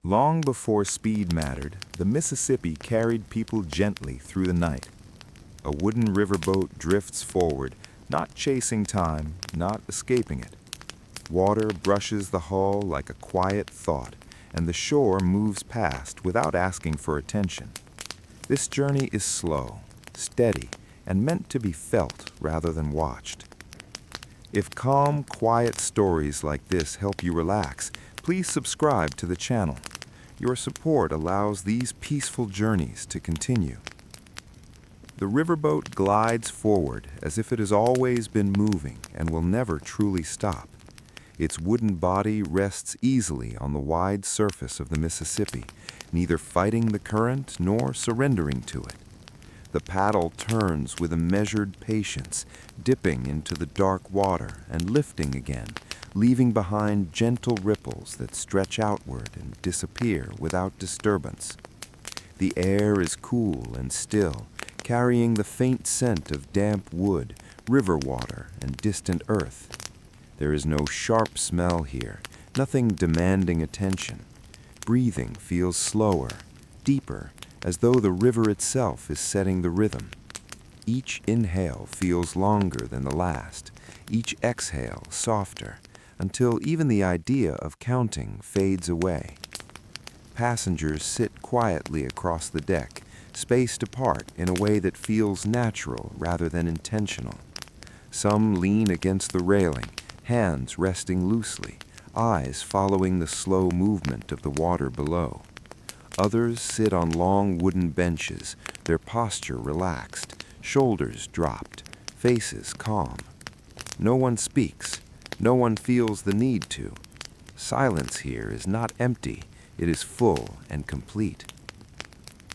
Long before speed mattered, the Mississippi carried people gently through the night. A wooden riverboat drifts forward, not chasing time, not escaping it. Water brushes the hull like a quiet thought, and the shore moves past without asking for attention. This journey is slow, steady, and meant to be felt rather than watched. If calm, quiet stories like this help you relax, please subscribe to the channel. Your support allows these peaceful journeys to continue. The riverboat glides forward as if it has always been moving and will never truly stop. Its wooden body rests easily on the wide surface of the Mississippi, neither fighting the current nor surrendering to it. The paddle turns with a measured patience, dipping into the dark water and lifting again, leaving behind gentle ripples that stretch outward and disappear without disturbance. The air is cool and still, carrying the faint scent of damp wood, river water, and distant earth. There is no sharp smell here, nothing demanding attention. Breathing feels slower, deeper, as though the river itself is setting the rhythm. Each inhale feels longer than the last, each exhale softer, until even the idea of counting fades away. Passengers sit quietly across the deck, spaced apart in a way that feels natural rather than intentional. Some lean against the railing, hands resting loosely, eyes following the slow movement of the water below. Others sit on long wooden benches, their posture relaxed, shoulders dropped, faces calm. No one speaks, no one feels the need to. Silence here is not empty, it is full and complete.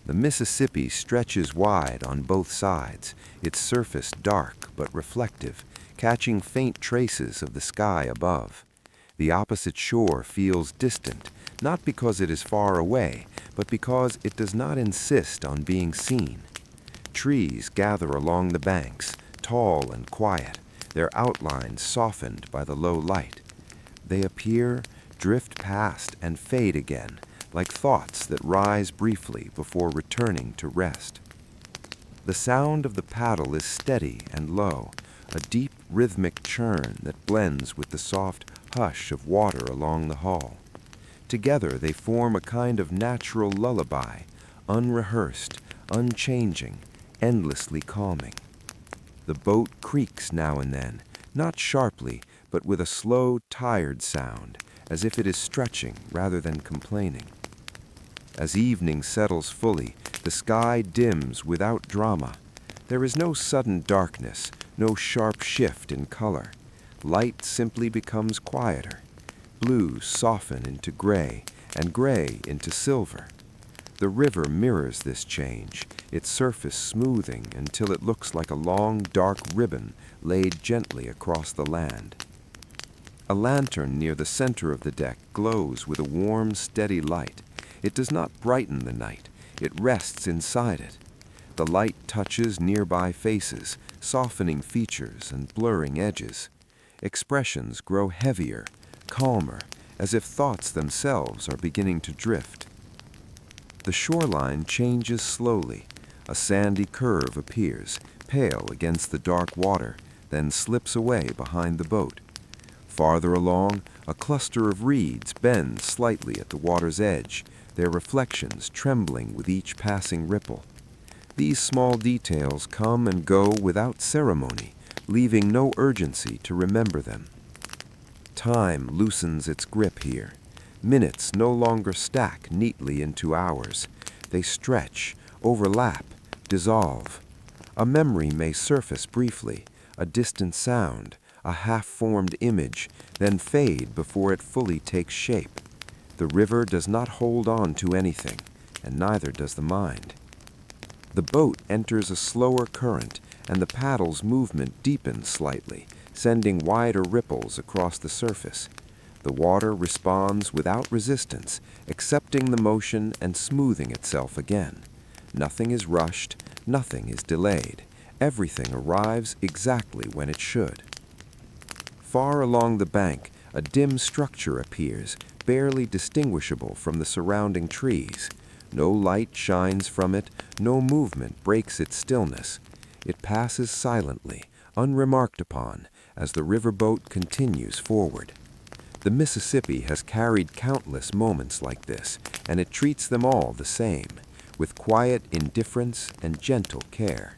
The Mississippi stretches wide on both sides, its surface dark but reflective, catching faint traces of the sky above. The opposite shore feels distant, not because it is far away, but because it does not insist on being seen. Trees gather along the banks, tall and quiet, their outlines softened by the low light. They appear, drift past, and fade again, like thoughts that rise briefly before returning to rest. The sound of the paddle is steady and low, a deep rhythmic churn that blends with the soft hush of water along the hull. Together they form a kind of natural lullaby, unrehearsed, unchanging, endlessly calming. The boat creaks now and then, not sharply, but with a slow, tired sound, as if it is stretching rather than complaining. As evening settles fully, the sky dims without drama. There is no sudden darkness, no sharp shift in color. Light simply becomes quieter. Blues soften into gray, and gray into silver. The river mirrors this change, its surface smoothing until it looks like a long, dark ribbon laid gently across the land. A lantern near the center of the deck glows with a warm, steady light. It does not brighten the night, it rests inside it. The light touches nearby faces, softening features and blurring edges. Expressions grow heavier, calmer, as if thoughts themselves are beginning to drift. The shoreline changes slowly. A sandy curve appears, pale against the dark water, then slips away behind the boat. Farther along, a cluster of reeds bends slightly at the water's edge, their reflections trembling with each passing ripple. These small details come and go without ceremony, leaving no urgency to remember them. Time loosens its grip here. Minutes no longer stack neatly into hours. They stretch, overlap, dissolve. A memory may surface briefly, a distant sound, a half-formed image, then fade before it fully takes shape. The river does not hold on to anything, and neither does the mind. The boat enters a slower current, and the paddle's movement deepens slightly, sending wider ripples across the surface. The water responds without resistance, accepting the motion and smoothing itself again. Nothing is rushed, nothing is delayed. Everything arrives exactly when it should. Far along the bank, a dim structure appears, barely distinguishable from the surrounding trees. No light shines from it, no movement breaks its stillness. It passes silently, unremarked upon, as the riverboat continues forward. The Mississippi has carried countless moments like this, and it treats them all the same, with quiet indifference and gentle care.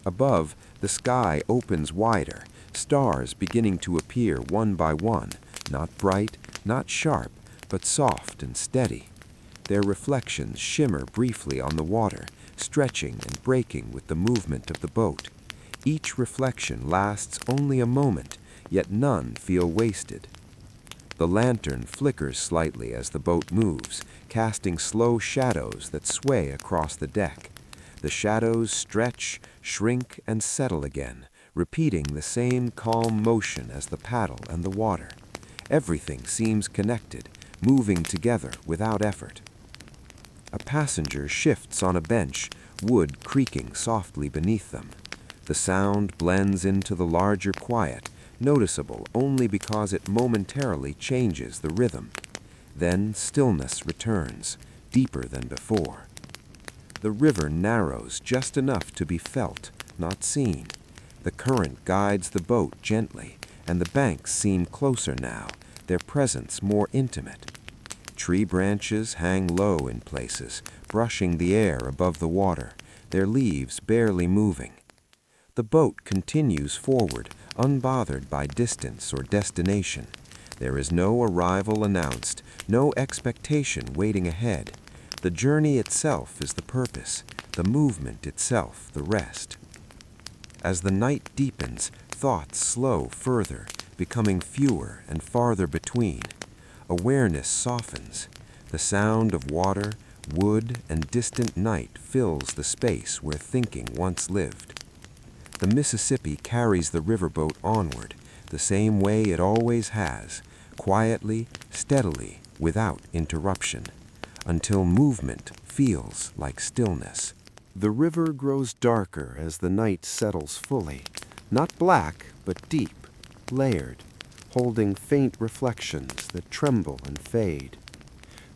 Above, the sky opens wider, stars beginning to appear one by one, not bright, not sharp, but soft and steady. Their reflections shimmer briefly on the water, stretching and breaking with the movement of the boat. Each reflection lasts only a moment, yet none feel wasted. The lantern flickers slightly as the boat moves, casting slow shadows that sway across the deck. The shadows stretch, shrink, and settle again, repeating the same calm motion as the paddle and the water. Everything seems connected, moving together without effort. A passenger shifts on a bench, wood creaking softly beneath them. The sound blends into the larger quiet, noticeable only because it momentarily changes the rhythm. Then stillness returns, deeper than before. The river narrows just enough to be felt, not seen. The current guides the boat gently, and the banks seem closer now, their presence more intimate. Tree branches hang low in places, brushing the air above the water, their leaves barely moving. The boat continues forward, unbothered by distance or destination. There is no arrival announced, no expectation waiting ahead. The journey itself is the purpose, the movement itself the rest. As the night deepens, thoughts slow further, becoming fewer and farther between. Awareness softens. The sound of water, wood, and distant night fills the space where thinking once lived. The Mississippi carries the riverboat onward, the same way it always has, quietly, steadily, without interruption, until movement feels like stillness. The river grows darker as the night settles fully, not black, but deep, layered, holding faint reflections that tremble and fade.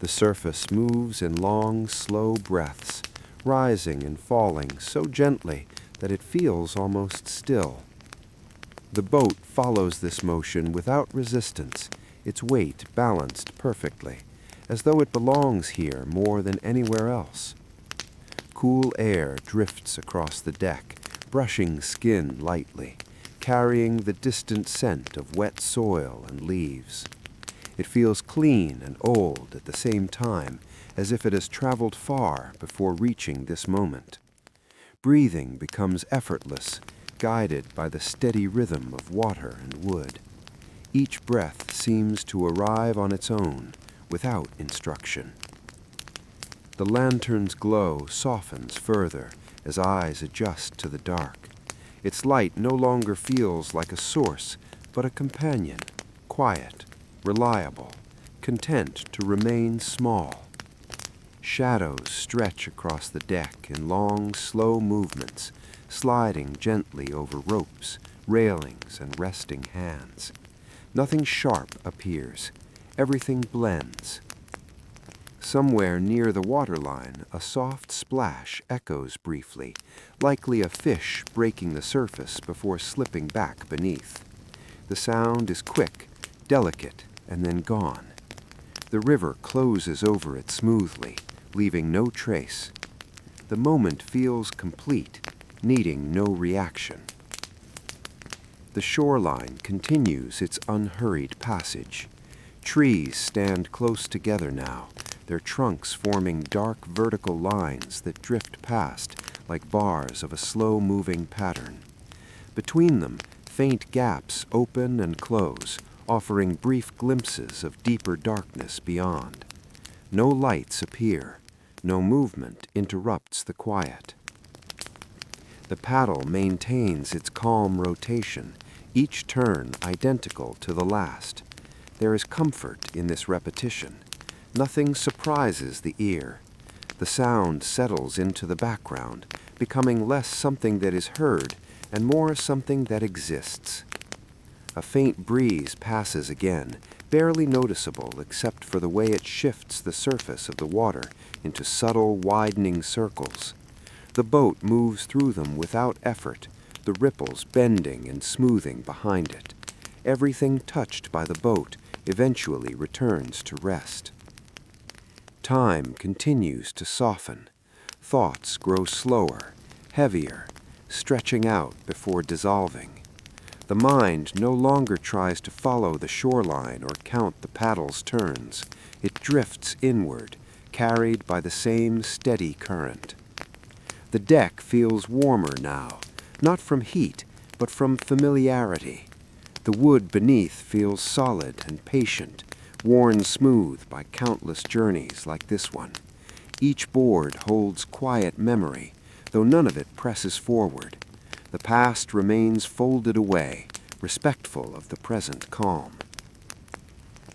The surface moves in long, slow breaths, rising and falling so gently that it feels almost still. The boat follows this motion without resistance, its weight balanced perfectly, as though it belongs here more than anywhere else. Cool air drifts across the deck, brushing skin lightly, carrying the distant scent of wet soil and leaves. It feels clean and old at the same time, as if it has traveled far before reaching this moment. Breathing becomes effortless, guided by the steady rhythm of water and wood. Each breath seems to arrive on its own, without instruction. The lantern's glow softens further as eyes adjust to the dark. Its light no longer feels like a source, but a companion, quiet, reliable, content to remain small. Shadows stretch across the deck in long, slow movements, sliding gently over ropes, railings, and resting hands. Nothing sharp appears. Everything blends. Somewhere near the waterline, a soft splash echoes briefly, likely a fish breaking the surface before slipping back beneath. The sound is quick, delicate, and then gone. The river closes over it smoothly, leaving no trace. The moment feels complete, needing no reaction. The shoreline continues its unhurried passage. Trees stand close together now, their trunks forming dark vertical lines that drift past like bars of a slow-moving pattern. Between them, faint gaps open and close, offering brief glimpses of deeper darkness beyond. No lights appear. No movement interrupts the quiet. The paddle maintains its calm rotation, each turn identical to the last. There is comfort in this repetition. Nothing surprises the ear. The sound settles into the background, becoming less something that is heard and more something that exists. A faint breeze passes again, barely noticeable except for the way it shifts the surface of the water into subtle, widening circles. The boat moves through them without effort, the ripples bending and smoothing behind it. Everything touched by the boat eventually returns to rest. Time continues to soften. Thoughts grow slower, heavier, stretching out before dissolving. The mind no longer tries to follow the shoreline or count the paddle's turns. It drifts inward, carried by the same steady current. The deck feels warmer now, not from heat, but from familiarity. The wood beneath feels solid and patient, worn smooth by countless journeys like this one. Each board holds quiet memory, though none of it presses forward. The past remains folded away, respectful of the present calm.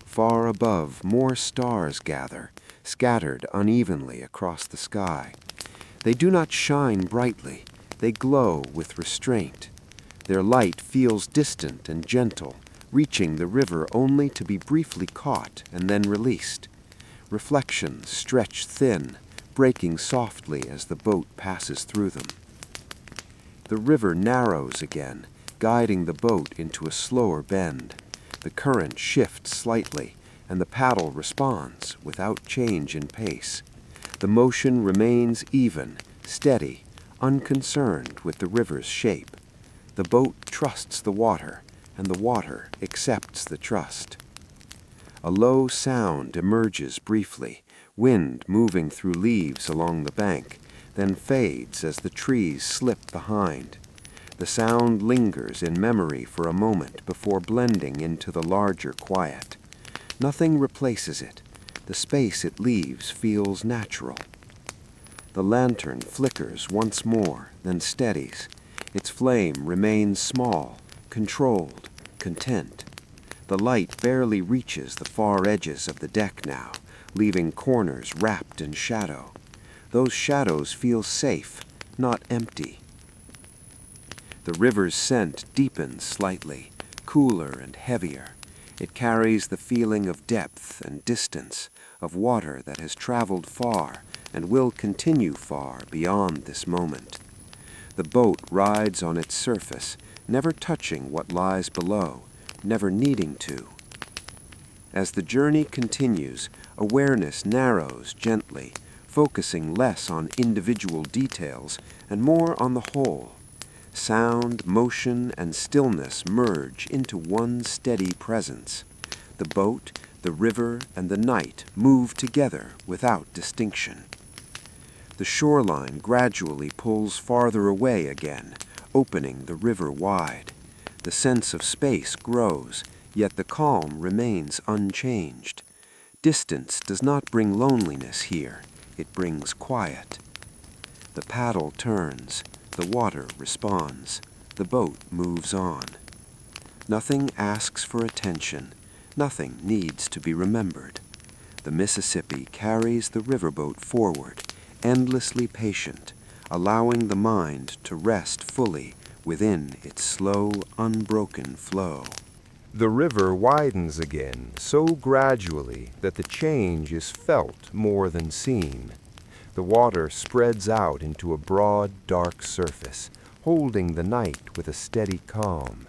Far above, more stars gather, scattered unevenly across the sky. They do not shine brightly, they glow with restraint. Their light feels distant and gentle, reaching the river only to be briefly caught and then released. Reflections stretch thin, breaking softly as the boat passes through them. The river narrows again, guiding the boat into a slower bend. The current shifts slightly, and the paddle responds without change in pace. The motion remains even, steady, unconcerned with the river's shape. The boat trusts the water, and the water accepts the trust. A low sound emerges briefly, wind moving through leaves along the bank, then fades as the trees slip behind. The sound lingers in memory for a moment before blending into the larger quiet. Nothing replaces it. The space it leaves feels natural. The lantern flickers once more, then steadies. Its flame remains small, controlled, content. The light barely reaches the far edges of the deck now, leaving corners wrapped in shadow. Those shadows feel safe, not empty. The river's scent deepens slightly, cooler and heavier. It carries the feeling of depth and distance, of water that has traveled far and will continue far beyond this moment. The boat rides on its surface, never touching what lies below, never needing to. As the journey continues, awareness narrows gently, focusing less on individual details and more on the whole. Sound, motion, and stillness merge into one steady presence. The boat, the river, and the night move together without distinction. The shoreline gradually pulls farther away again, opening the river wide. The sense of space grows, yet the calm remains unchanged. Distance does not bring loneliness here. It brings quiet. The paddle turns. The water responds. The boat moves on. Nothing asks for attention. Nothing needs to be remembered. The Mississippi carries the riverboat forward, endlessly patient, allowing the mind to rest fully within its slow, unbroken flow. The river widens again so gradually that the change is felt more than seen. The water spreads out into a broad, dark surface, holding the night with a steady calm.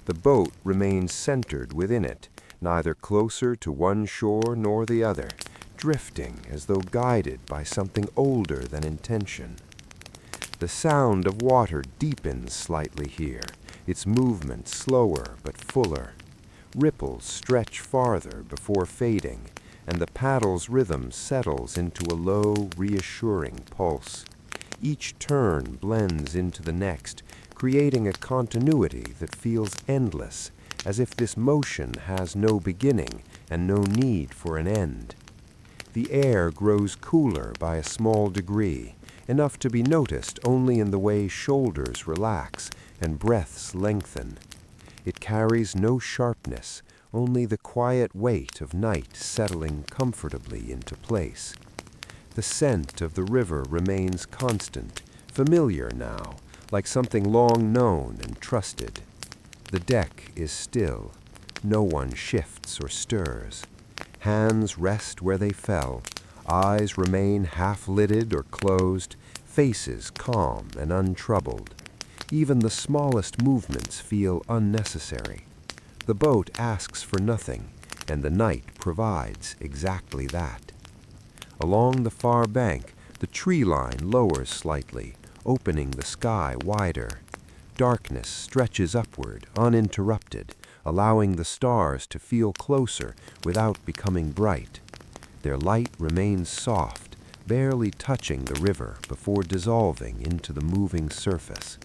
The boat remains centered within it, neither closer to one shore nor the other, drifting as though guided by something older than intention. The sound of water deepens slightly here, its movement slower but fuller. Ripples stretch farther before fading, and the paddle's rhythm settles into a low, reassuring pulse. Each turn blends into the next, creating a continuity that feels endless, as if this motion has no beginning and no need for an end. The air grows cooler by a small degree, enough to be noticed only in the way shoulders relax and breaths lengthen. It carries no sharpness, only the quiet weight of night settling comfortably into place. The scent of the river remains constant, familiar now, like something long known and trusted. The deck is still. No one shifts or stirs. Hands rest where they fell, eyes remain half-lidded or closed, faces calm and untroubled. Even the smallest movements feel unnecessary. The boat asks for nothing, and the night provides exactly that. Along the far bank, the tree line lowers slightly, opening the sky wider. Darkness stretches upward, uninterrupted, allowing the stars to feel closer without becoming bright. Their light remains soft, barely touching the river before dissolving into the moving surface.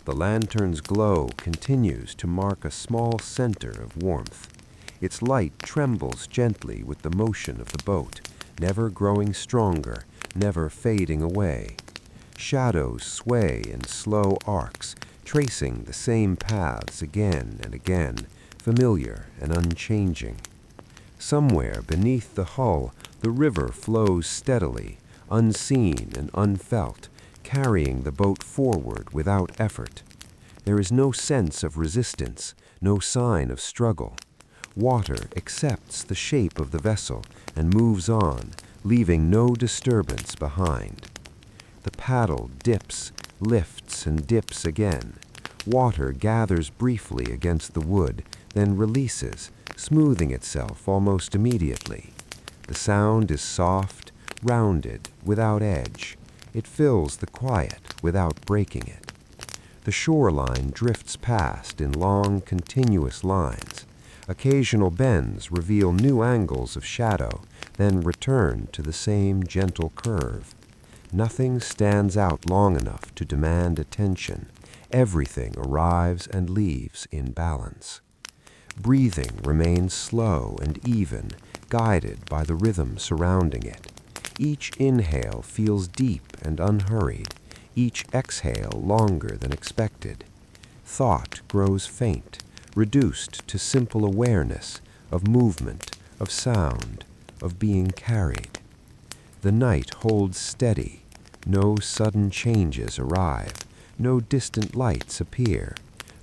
The lantern's glow continues to mark a small center of warmth. Its light trembles gently with the motion of the boat, never growing stronger, never fading away. Shadows sway in slow arcs, tracing the same paths again and again, familiar and unchanging. Somewhere beneath the hull, the river flows steadily, unseen and unfelt, carrying the boat forward without effort. There is no sense of resistance, no sign of struggle. Water accepts the shape of the vessel and moves on, leaving no disturbance behind. The paddle dips, lifts, and dips again. Water gathers briefly against the wood, then releases, smoothing itself almost immediately. The sound is soft, rounded, without edge. It fills the quiet without breaking it. The shoreline drifts past in long, continuous lines. Occasional bends reveal new angles of shadow, then return to the same gentle curve. Nothing stands out long enough to demand attention. Everything arrives and leaves in balance. Breathing remains slow and even, guided by the rhythm surrounding it. Each inhale feels deep and unhurried, each exhale longer than expected. Thought grows faint, reduced to simple awareness of movement, of sound, of being carried. The night holds steady. No sudden changes arrive. No distant lights appear.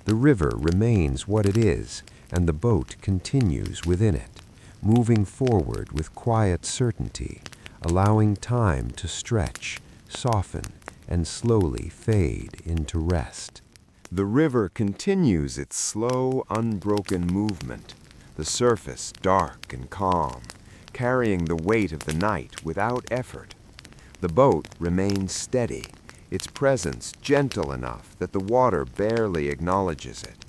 The river remains what it is, and the boat continues within it, moving forward with quiet certainty, allowing time to stretch, soften, and slowly fade into rest. The river continues its slow, unbroken movement, the surface dark and calm, carrying the weight of the night without effort. The boat remains steady, its presence gentle enough that the water barely acknowledges it.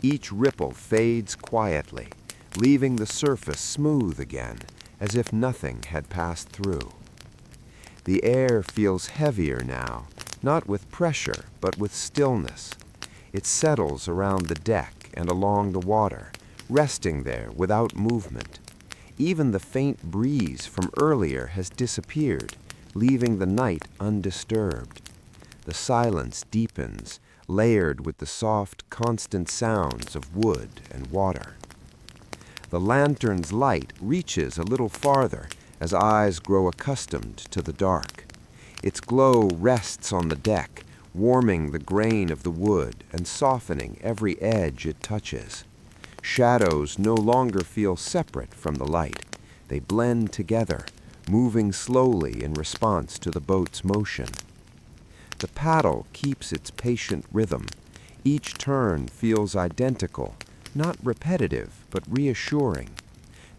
Each ripple fades quietly, leaving the surface smooth again, as if nothing had passed through. The air feels heavier now, not with pressure, but with stillness. It settles around the deck and along the water, resting there without movement. Even the faint breeze from earlier has disappeared, leaving the night undisturbed. The silence deepens, layered with the soft, constant sounds of wood and water. The lantern's light reaches a little farther as eyes grow accustomed to the dark. Its glow rests on the deck, warming the grain of the wood and softening every edge it touches. Shadows no longer feel separate from the light. They blend together, moving slowly in response to the boat's motion. The paddle keeps its patient rhythm. Each turn feels identical, not repetitive, but reassuring.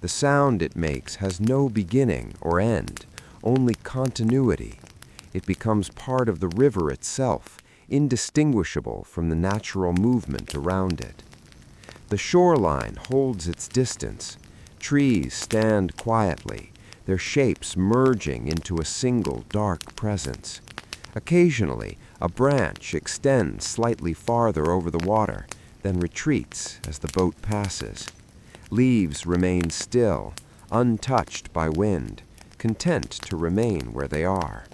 The sound it makes has no beginning or end, only continuity. It becomes part of the river itself, indistinguishable from the natural movement around it. The shoreline holds its distance. Trees stand quietly, their shapes merging into a single dark presence. Occasionally, a branch extends slightly farther over the water, then retreats as the boat passes. Leaves remain still, untouched by wind, content to remain where they are.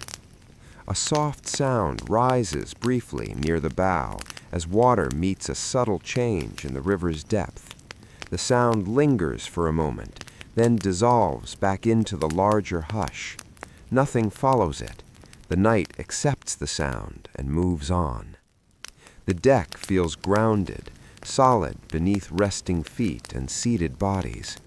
A soft sound rises briefly near the bow as water meets a subtle change in the river's depth. The sound lingers for a moment, then dissolves back into the larger hush. Nothing follows it. The night accepts the sound and moves on. The deck feels grounded, solid beneath resting feet and seated bodies.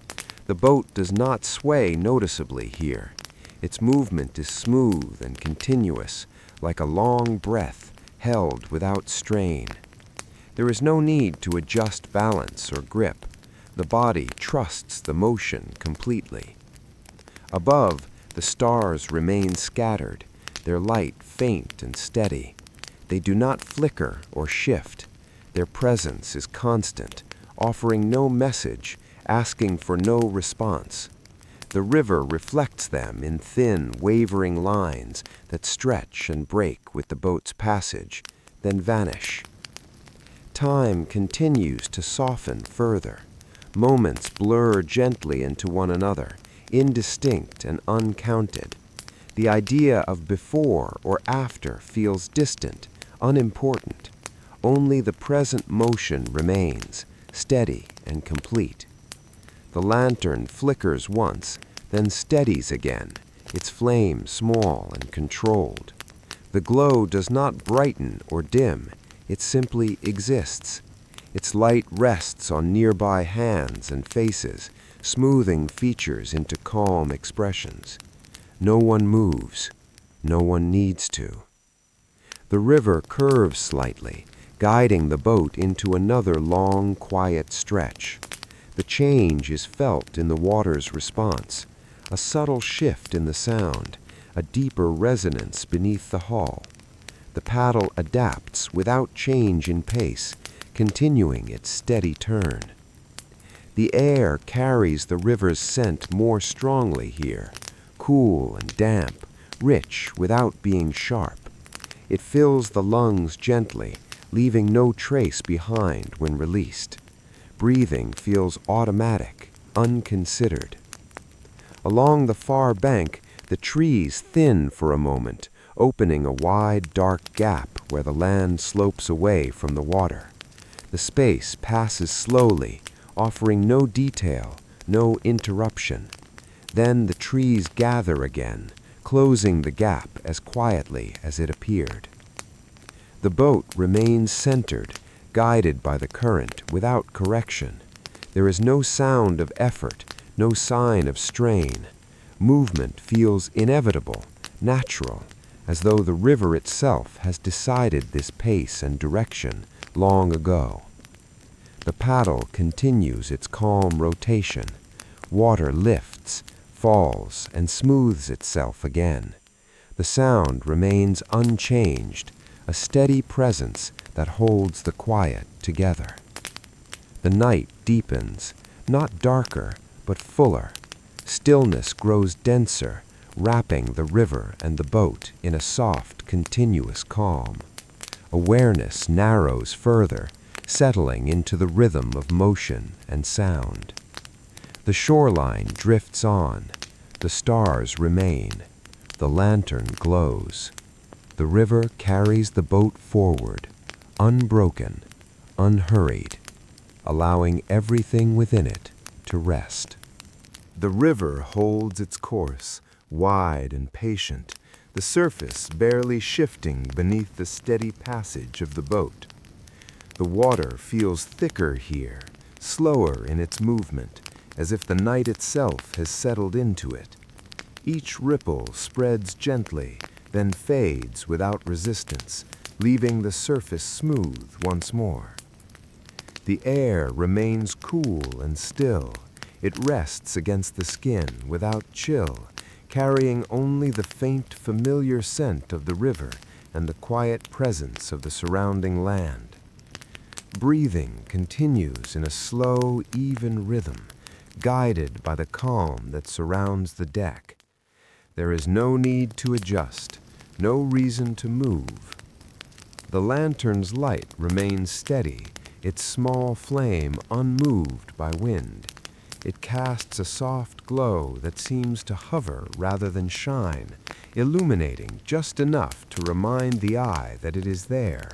The boat does not sway noticeably here. Its movement is smooth and continuous, like a long breath held without strain. There is no need to adjust balance or grip. The body trusts the motion completely. Above, the stars remain scattered, their light faint and steady. They do not flicker or shift. Their presence is constant, offering no message, asking for no response. The river reflects them in thin, wavering lines that stretch and break with the boat's passage, then vanish. Time continues to soften further. Moments blur gently into one another, indistinct and uncounted. The idea of before or after feels distant, unimportant. Only the present motion remains, steady and complete. The lantern flickers once, then steadies again, its flame small and controlled. The glow does not brighten or dim, it simply exists. Its light rests on nearby hands and faces, smoothing features into calm expressions. No one moves. No one needs to. The river curves slightly, guiding the boat into another long, quiet stretch. The change is felt in the water's response, a subtle shift in the sound, a deeper resonance beneath the hull. The paddle adapts without change in pace, continuing its steady turn. The air carries the river's scent more strongly here, cool and damp, rich without being sharp. It fills the lungs gently, leaving no trace behind when released. Breathing feels automatic, unconsidered. Along the far bank, the trees thin for a moment, opening a wide, dark gap where the land slopes away from the water. The space passes slowly, offering no detail, no interruption. Then the trees gather again, closing the gap as quietly as it appeared. The boat remains centered, guided by the current without correction. There is no sound of effort, no sign of strain. Movement feels inevitable, natural, as though the river itself has decided this pace and direction long ago. The paddle continues its calm rotation. Water lifts, falls, and smooths itself again. The sound remains unchanged, a steady presence that holds the quiet together. The night deepens, not darker, but fuller. Stillness grows denser, wrapping the river and the boat in a soft, continuous calm. Awareness narrows further, settling into the rhythm of motion and sound. The shoreline drifts on. The stars remain. The lantern glows. The river carries the boat forward, unbroken, unhurried, allowing everything within it to rest. The river holds its course, wide and patient, the surface barely shifting beneath the steady passage of the boat. The water feels thicker here, slower in its movement, as if the night itself has settled into it. Each ripple spreads gently, then fades without resistance, leaving the surface smooth once more. The air remains cool and still. It rests against the skin without chill, carrying only the faint, familiar scent of the river and the quiet presence of the surrounding land. Breathing continues in a slow, even rhythm, guided by the calm that surrounds the deck. There is no need to adjust, no reason to move. The lantern's light remains steady, its small flame unmoved by wind. It casts a soft glow that seems to hover rather than shine, illuminating just enough to remind the eye that it is there.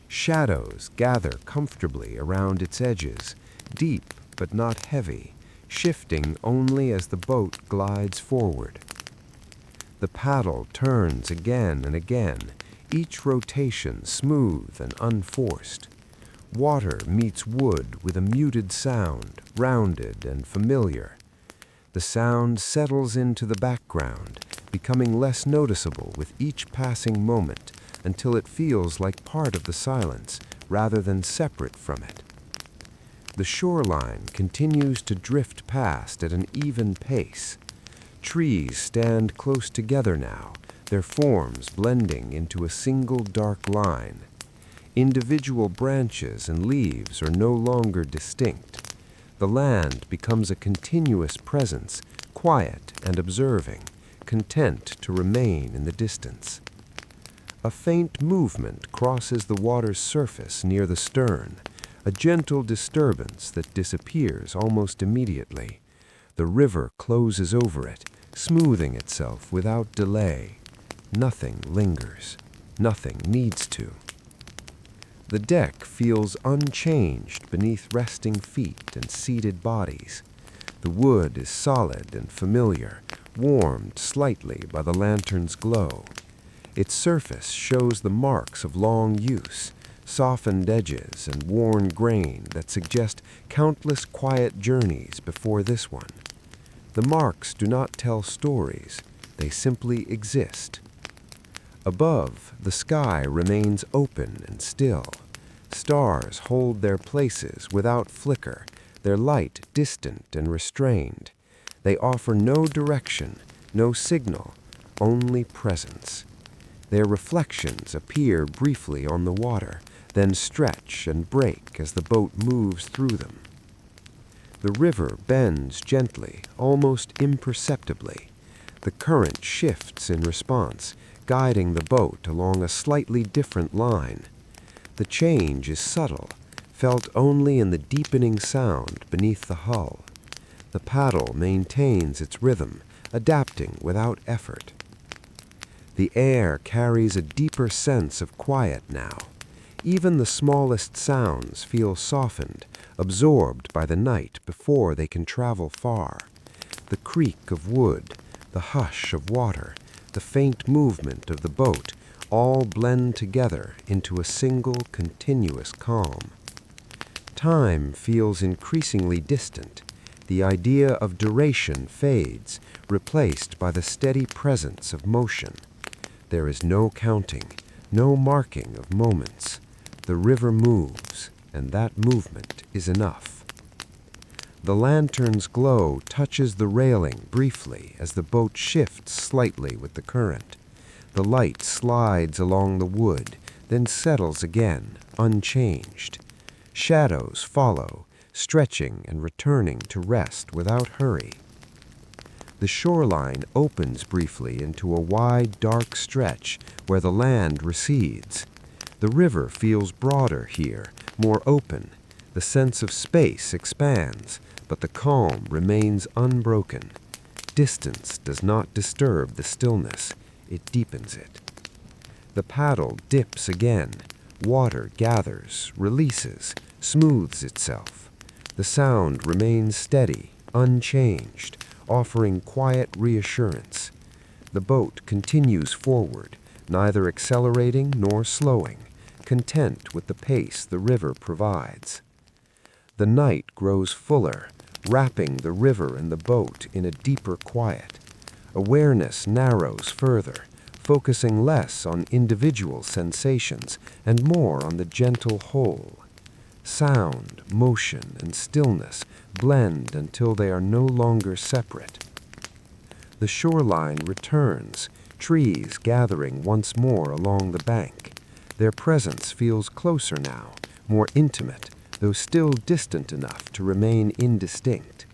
Shadows gather comfortably around its edges, deep but not heavy, shifting only as the boat glides forward. The paddle turns again and again, each rotation smooth and unforced. Water meets wood with a muted sound, rounded and familiar. The sound settles into the background, becoming less noticeable with each passing moment until it feels like part of the silence rather than separate from it. The shoreline continues to drift past at an even pace. Trees stand close together now, their forms blending into a single dark line. Individual branches and leaves are no longer distinct. The land becomes a continuous presence, quiet and observing, content to remain in the distance. A faint movement crosses the water's surface near the stern, a gentle disturbance that disappears almost immediately. The river closes over it, smoothing itself without delay. Nothing lingers. Nothing needs to. The deck feels unchanged beneath resting feet and seated bodies. The wood is solid and familiar, warmed slightly by the lantern's glow. Its surface shows the marks of long use, softened edges and worn grain that suggest countless quiet journeys before this one. The marks do not tell stories, they simply exist. Above, the sky remains open and still. Stars hold their places without flicker, their light distant and restrained. They offer no direction, no signal, only presence. Their reflections appear briefly on the water, then stretch and break as the boat moves through them. The river bends gently, almost imperceptibly. The current shifts in response, guiding the boat along a slightly different line. The change is subtle, felt only in the deepening sound beneath the hull. The paddle maintains its rhythm, adapting without effort. The air carries a deeper sense of quiet now. Even the smallest sounds feel softened, absorbed by the night before they can travel far. The creak of wood, the hush of water, the faint movement of the boat all blend together into a single continuous calm. Time feels increasingly distant. The idea of duration fades, replaced by the steady presence of motion. There is no counting, no marking of moments. The river moves, and that movement is enough. The lantern's glow touches the railing briefly as the boat shifts slightly with the current. The light slides along the wood, then settles again, unchanged. Shadows follow, stretching and returning to rest without hurry. The shoreline opens briefly into a wide, dark stretch where the land recedes. The river feels broader here, more open. The sense of space expands, but the calm remains unbroken. Distance does not disturb the stillness, it deepens it. The paddle dips again. Water gathers, releases, smooths itself. The sound remains steady, unchanged, offering quiet reassurance. The boat continues forward, neither accelerating nor slowing, content with the pace the river provides. The night grows fuller, wrapping the river and the boat in a deeper quiet. Awareness narrows further, focusing less on individual sensations and more on the gentle whole. Sound, motion, and stillness blend until they are no longer separate. The shoreline returns, trees gathering once more along the bank. Their presence feels closer now, more intimate, though still distant enough to remain indistinct.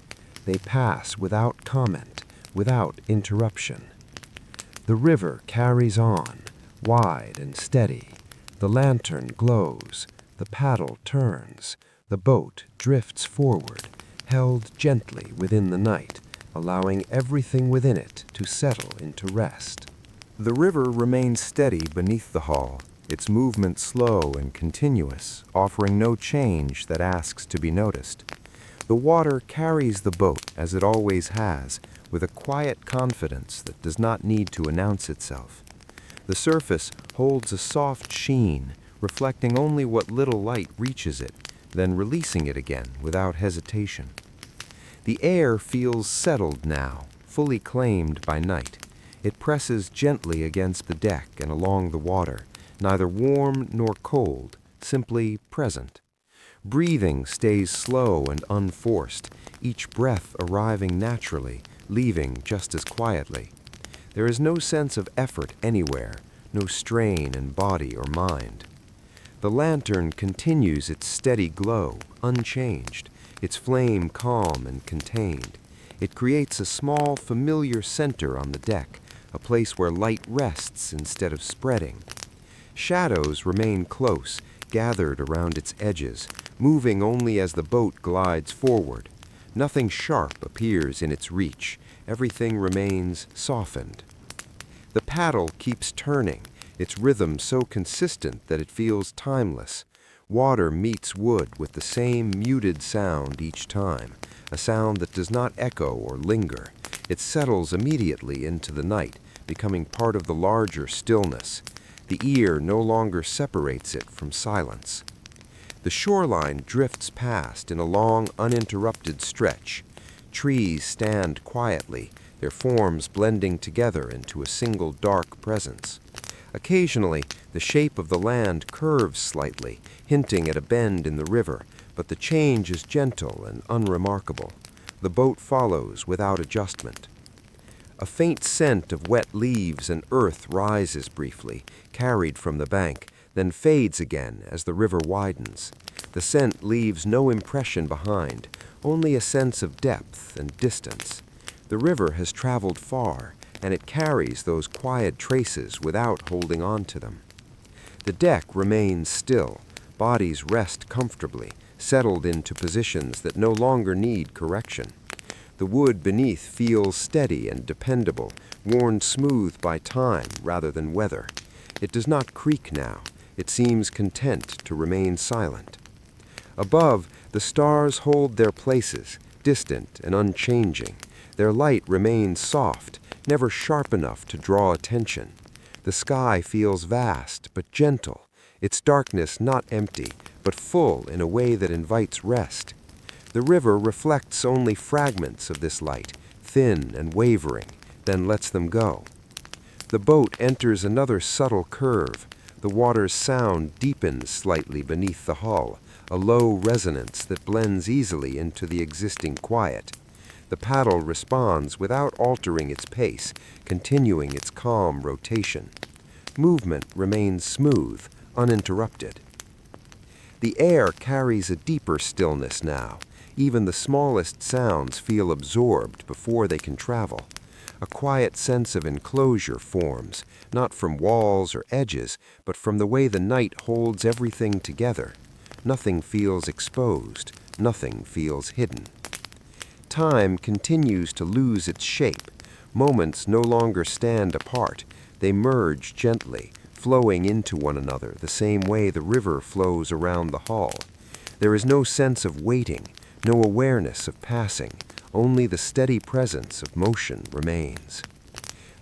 They pass without comment, without interruption. The river carries on, wide and steady. The lantern glows, the paddle turns, the boat drifts forward, held gently within the night, allowing everything within it to settle into rest. The river remains steady beneath the hull, its movement slow and continuous, offering no change that asks to be noticed. The water carries the boat, as it always has, with a quiet confidence that does not need to announce itself. The surface holds a soft sheen, reflecting only what little light reaches it, then releasing it again without hesitation. The air feels settled now, fully claimed by night. It presses gently against the deck and along the water, neither warm nor cold, simply present. Breathing stays slow and unforced, each breath arriving naturally, leaving just as quietly. There is no sense of effort anywhere, no strain in body or mind. The lantern continues its steady glow, unchanged, its flame calm and contained. It creates a small, familiar center on the deck, a place where light rests instead of spreading. Shadows remain close, gathered around its edges, moving only as the boat glides forward. Nothing sharp appears in its reach. Everything remains softened. The paddle keeps turning, its rhythm so consistent that it feels timeless. Water meets wood with the same muted sound each time, a sound that does not echo or linger. It settles immediately into the night, becoming part of the larger stillness. The ear no longer separates it from silence. The shoreline drifts past in a long, uninterrupted stretch. Trees stand quietly, their forms blending together into a single dark presence. Occasionally, the shape of the land curves slightly, hinting at a bend in the river, but the change is gentle and unremarkable. The boat follows without adjustment. A faint scent of wet leaves and earth rises briefly, carried from the bank, then fades again as the river widens. The scent leaves no impression behind, only a sense of depth and distance. The river has traveled far, and it carries those quiet traces without holding on to them. The deck remains still, bodies rest comfortably, settled into positions that no longer need correction. The wood beneath feels steady and dependable, worn smooth by time rather than weather. It does not creak now. It seems content to remain silent. Above, the stars hold their places, distant and unchanging. Their light remains soft, never sharp enough to draw attention. The sky feels vast but gentle, its darkness not empty, but full in a way that invites rest. The river reflects only fragments of this light, thin and wavering, then lets them go. The boat enters another subtle curve. The water's sound deepens slightly beneath the hull, a low resonance that blends easily into the existing quiet. The paddle responds without altering its pace, continuing its calm rotation. Movement remains smooth, uninterrupted. The air carries a deeper stillness now. Even the smallest sounds feel absorbed before they can travel. A quiet sense of enclosure forms, not from walls or edges, but from the way the night holds everything together. Nothing feels exposed, nothing feels hidden. Time continues to lose its shape. Moments no longer stand apart. They merge gently, flowing into one another the same way the river flows around the hull. There is no sense of waiting, no awareness of passing. Only the steady presence of motion remains.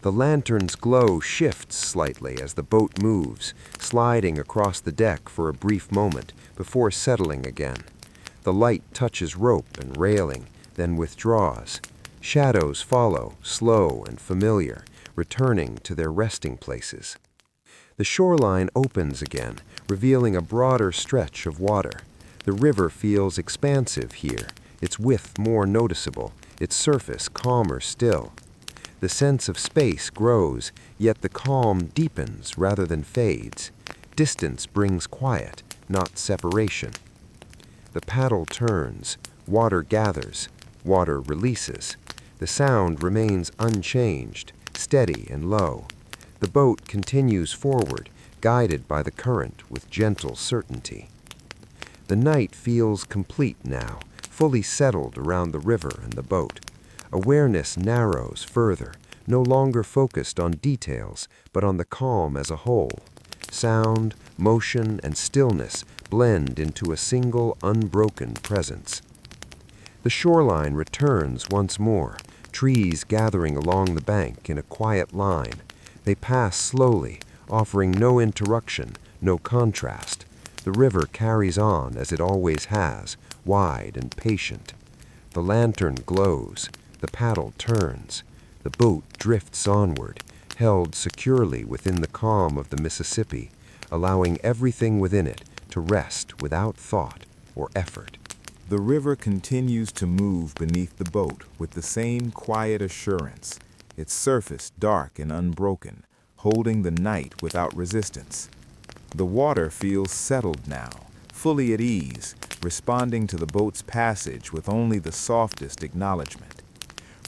The lantern's glow shifts slightly as the boat moves, sliding across the deck for a brief moment before settling again. The light touches rope and railing, then withdraws. Shadows follow, slow and familiar, returning to their resting places. The shoreline opens again, revealing a broader stretch of water. The river feels expansive here, its width more noticeable, its surface calmer still. The sense of space grows, yet the calm deepens rather than fades. Distance brings quiet, not separation. The paddle turns, water gathers, water releases. The sound remains unchanged, steady and low. The boat continues forward, guided by the current with gentle certainty. The night feels complete now, fully settled around the river and the boat. Awareness narrows further, no longer focused on details, but on the calm as a whole. Sound, motion, and stillness blend into a single, unbroken presence. The shoreline returns once more, trees gathering along the bank in a quiet line. They pass slowly, offering no interruption, no contrast. The river carries on as it always has, wide and patient. The lantern glows, the paddle turns, the boat drifts onward, held securely within the calm of the Mississippi, allowing everything within it to rest without thought or effort. The river continues to move beneath the boat with the same quiet assurance, its surface dark and unbroken, holding the night without resistance. The water feels settled now, fully at ease, responding to the boat's passage with only the softest acknowledgement.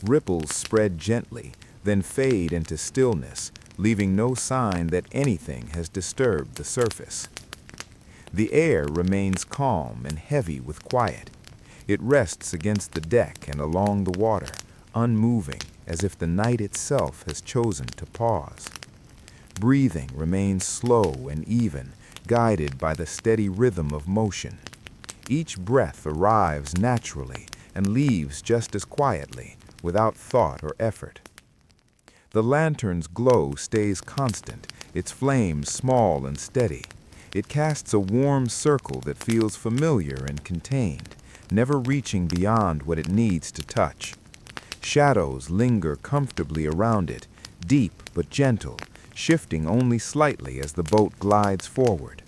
Ripples spread gently, then fade into stillness, leaving no sign that anything has disturbed the surface. The air remains calm and heavy with quiet. It rests against the deck and along the water, unmoving, as if the night itself has chosen to pause. Breathing remains slow and even, guided by the steady rhythm of motion. Each breath arrives naturally and leaves just as quietly, without thought or effort. The lantern's glow stays constant, its flame small and steady. It casts a warm circle that feels familiar and contained, never reaching beyond what it needs to touch. Shadows linger comfortably around it, deep but gentle, shifting only slightly as the boat glides forward.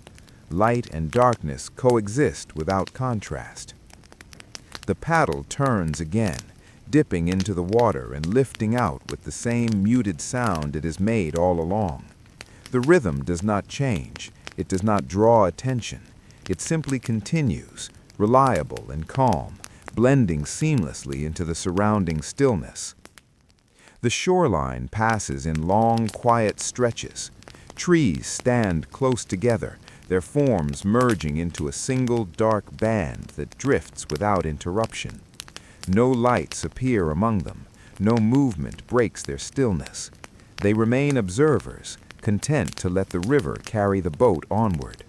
Light and darkness coexist without contrast. The paddle turns again, dipping into the water and lifting out with the same muted sound it has made all along. The rhythm does not change. It does not draw attention. It simply continues, reliable and calm, blending seamlessly into the surrounding stillness. The shoreline passes in long, quiet stretches. Trees stand close together, their forms merging into a single dark band that drifts without interruption. No lights appear among them. No movement breaks their stillness. They remain observers, content to let the river carry the boat onward.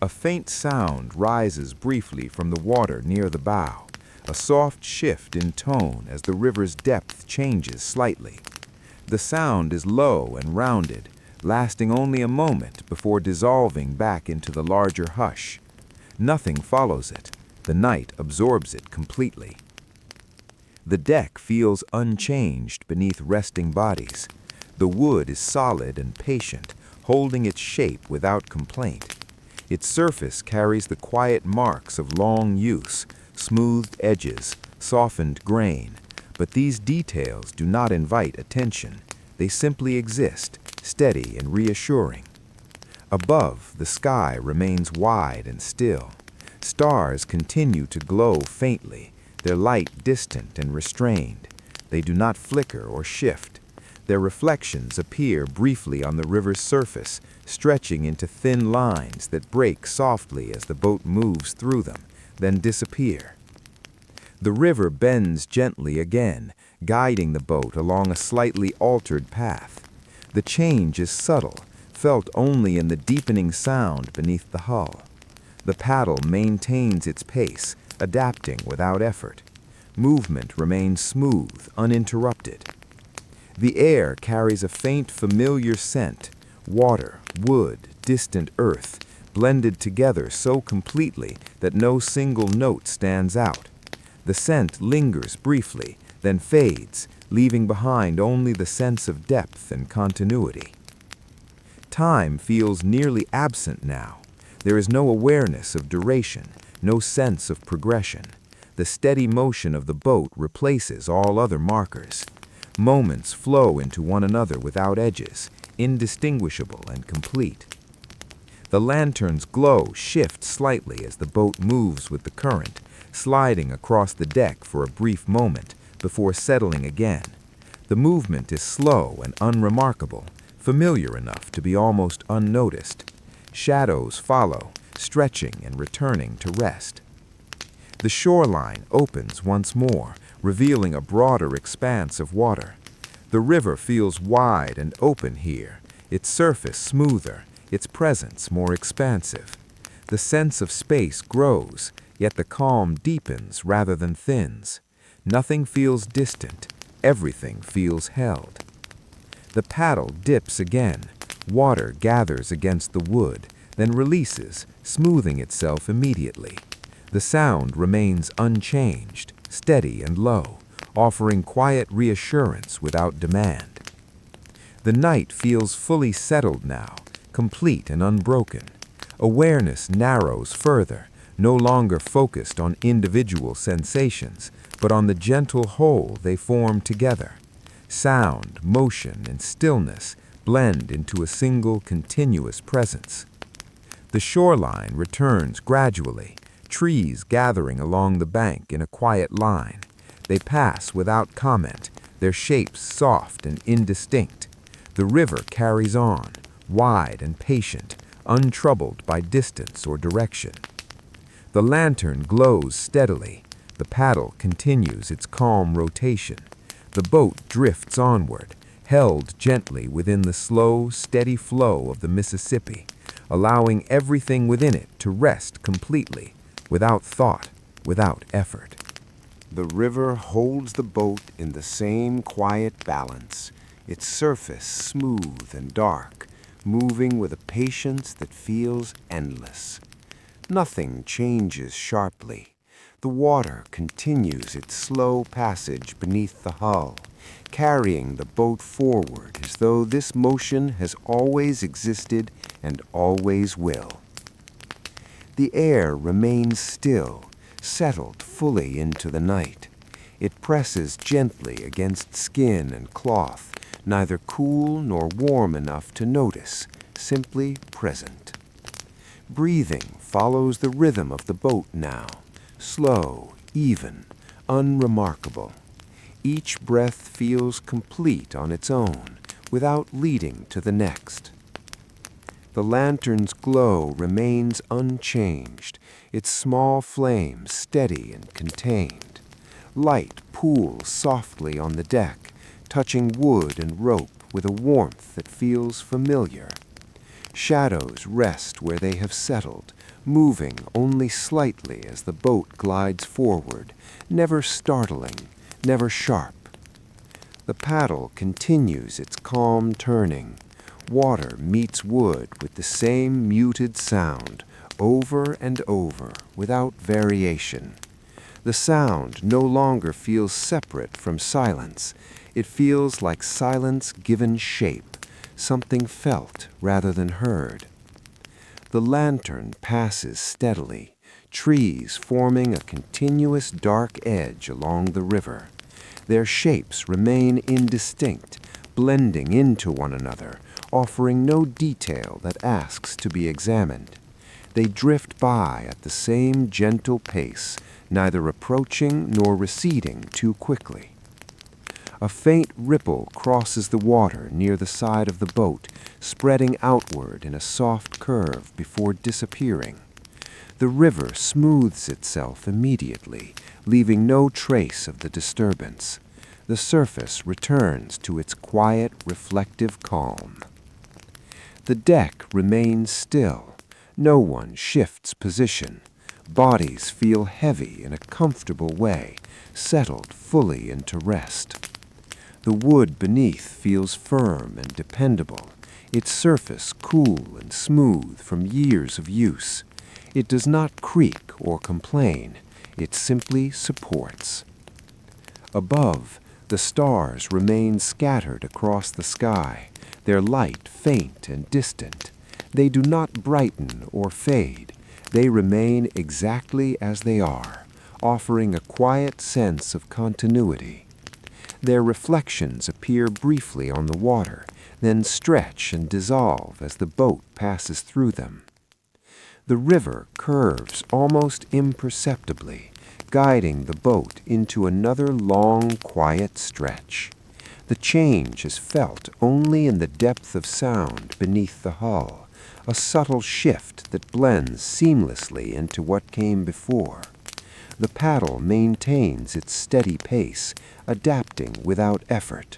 A faint sound rises briefly from the water near the bow, a soft shift in tone as the river's depth changes slightly. The sound is low and rounded, lasting only a moment before dissolving back into the larger hush. Nothing follows it. The night absorbs it completely. The deck feels unchanged beneath resting bodies. The wood is solid and patient, holding its shape without complaint. Its surface carries the quiet marks of long use, smoothed edges, softened grain. But these details do not invite attention. They simply exist, steady and reassuring. Above, the sky remains wide and still. Stars continue to glow faintly, their light distant and restrained. They do not flicker or shift. Their reflections appear briefly on the river's surface, stretching into thin lines that break softly as the boat moves through them, then disappear. The river bends gently again, guiding the boat along a slightly altered path. The change is subtle, felt only in the deepening sound beneath the hull. The paddle maintains its pace, adapting without effort. Movement remains smooth, uninterrupted. The air carries a faint, familiar scent, water, wood, distant earth, blended together so completely that no single note stands out. The scent lingers briefly, then fades, leaving behind only the sense of depth and continuity. Time feels nearly absent now. There is no awareness of duration, no sense of progression. The steady motion of the boat replaces all other markers. Moments flow into one another without edges, indistinguishable and complete. The lantern's glow shifts slightly as the boat moves with the current, sliding across the deck for a brief moment before settling again. The movement is slow and unremarkable, familiar enough to be almost unnoticed. Shadows follow, stretching and returning to rest. The shoreline opens once more, revealing a broader expanse of water. The river feels wide and open here, its surface smoother, its presence more expansive. The sense of space grows, yet the calm deepens rather than thins. Nothing feels distant, everything feels held. The paddle dips again. Water gathers against the wood, then releases, smoothing itself immediately. The sound remains unchanged, steady and low, offering quiet reassurance without demand. The night feels fully settled now, complete and unbroken. Awareness narrows further, no longer focused on individual sensations, but on the gentle whole they form together. Sound, motion, and stillness blend into a single continuous presence. The shoreline returns gradually, trees gathering along the bank in a quiet line. They pass without comment, their shapes soft and indistinct. The river carries on, wide and patient, untroubled by distance or direction. The lantern glows steadily. The paddle continues its calm rotation. The boat drifts onward, held gently within the slow, steady flow of the Mississippi, allowing everything within it to rest completely, without thought, without effort. The river holds the boat in the same quiet balance, its surface smooth and dark, moving with a patience that feels endless. Nothing changes sharply. The water continues its slow passage beneath the hull, carrying the boat forward as though this motion has always existed and always will. The air remains still, settled fully into the night. It presses gently against skin and cloth, neither cool nor warm enough to notice, simply present. Breathing follows the rhythm of the boat now, slow, even, unremarkable. Each breath feels complete on its own, without leading to the next. The lantern's glow remains unchanged, its small flame steady and contained. Light pools softly on the deck, touching wood and rope with a warmth that feels familiar. Shadows rest where they have settled, moving only slightly as the boat glides forward, never startling, never sharp. The paddle continues its calm turning. Water meets wood with the same muted sound, over and over, without variation. The sound no longer feels separate from silence. It feels like silence given shape, something felt rather than heard. The lantern passes steadily, trees forming a continuous dark edge along the river. Their shapes remain indistinct, blending into one another, offering no detail that asks to be examined. They drift by at the same gentle pace, neither approaching nor receding too quickly. A faint ripple crosses the water near the side of the boat, spreading outward in a soft curve before disappearing. The river smooths itself immediately, leaving no trace of the disturbance. The surface returns to its quiet, reflective calm. The deck remains still. No one shifts position. Bodies feel heavy in a comfortable way, settled fully into rest. The wood beneath feels firm and dependable, its surface cool and smooth from years of use. It does not creak or complain, it simply supports. Above, the stars remain scattered across the sky, their light faint and distant. They do not brighten or fade. They remain exactly as they are, offering a quiet sense of continuity. Their reflections appear briefly on the water, then stretch and dissolve as the boat passes through them. The river curves almost imperceptibly, guiding the boat into another long, quiet stretch. The change is felt only in the depth of sound beneath the hull, a subtle shift that blends seamlessly into what came before. The paddle maintains its steady pace, adapting without effort.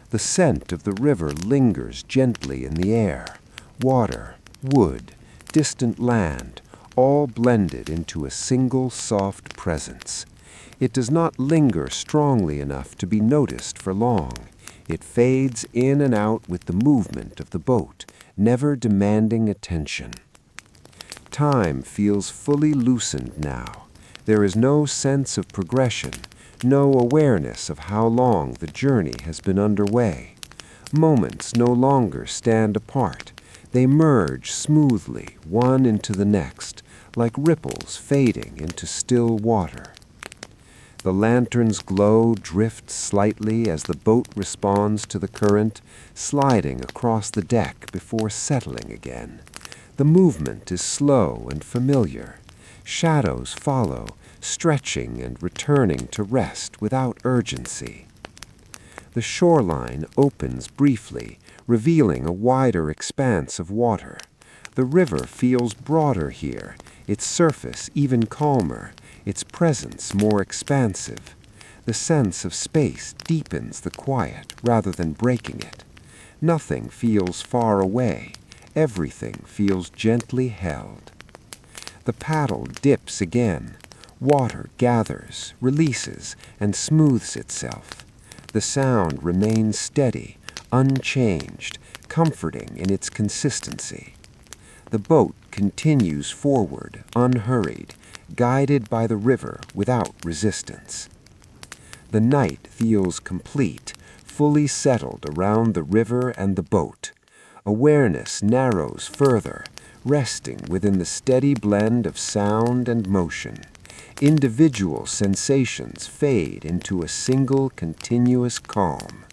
The scent of the river lingers gently in the air. Water, wood, distant land, all blended into a single soft presence. It does not linger strongly enough to be noticed for long. It fades in and out with the movement of the boat, never demanding attention. Time feels fully loosened now. There is no sense of progression, no awareness of how long the journey has been underway. Moments no longer stand apart. They merge smoothly, one into the next, like ripples fading into still water. The lantern's glow drifts slightly as the boat responds to the current, sliding across the deck before settling again. The movement is slow and familiar. Shadows follow, stretching and returning to rest without urgency. The shoreline opens briefly, revealing a wider expanse of water. The river feels broader here, its surface even calmer, its presence more expansive. The sense of space deepens the quiet rather than breaking it. Nothing feels far away. Everything feels gently held. The paddle dips again. Water gathers, releases, and smooths itself. The sound remains steady, unchanged, comforting in its consistency. The boat continues forward, unhurried, guided by the river without resistance. The night feels complete, fully settled around the river and the boat. Awareness narrows further, resting within the steady blend of sound and motion. Individual sensations fade into a single continuous calm.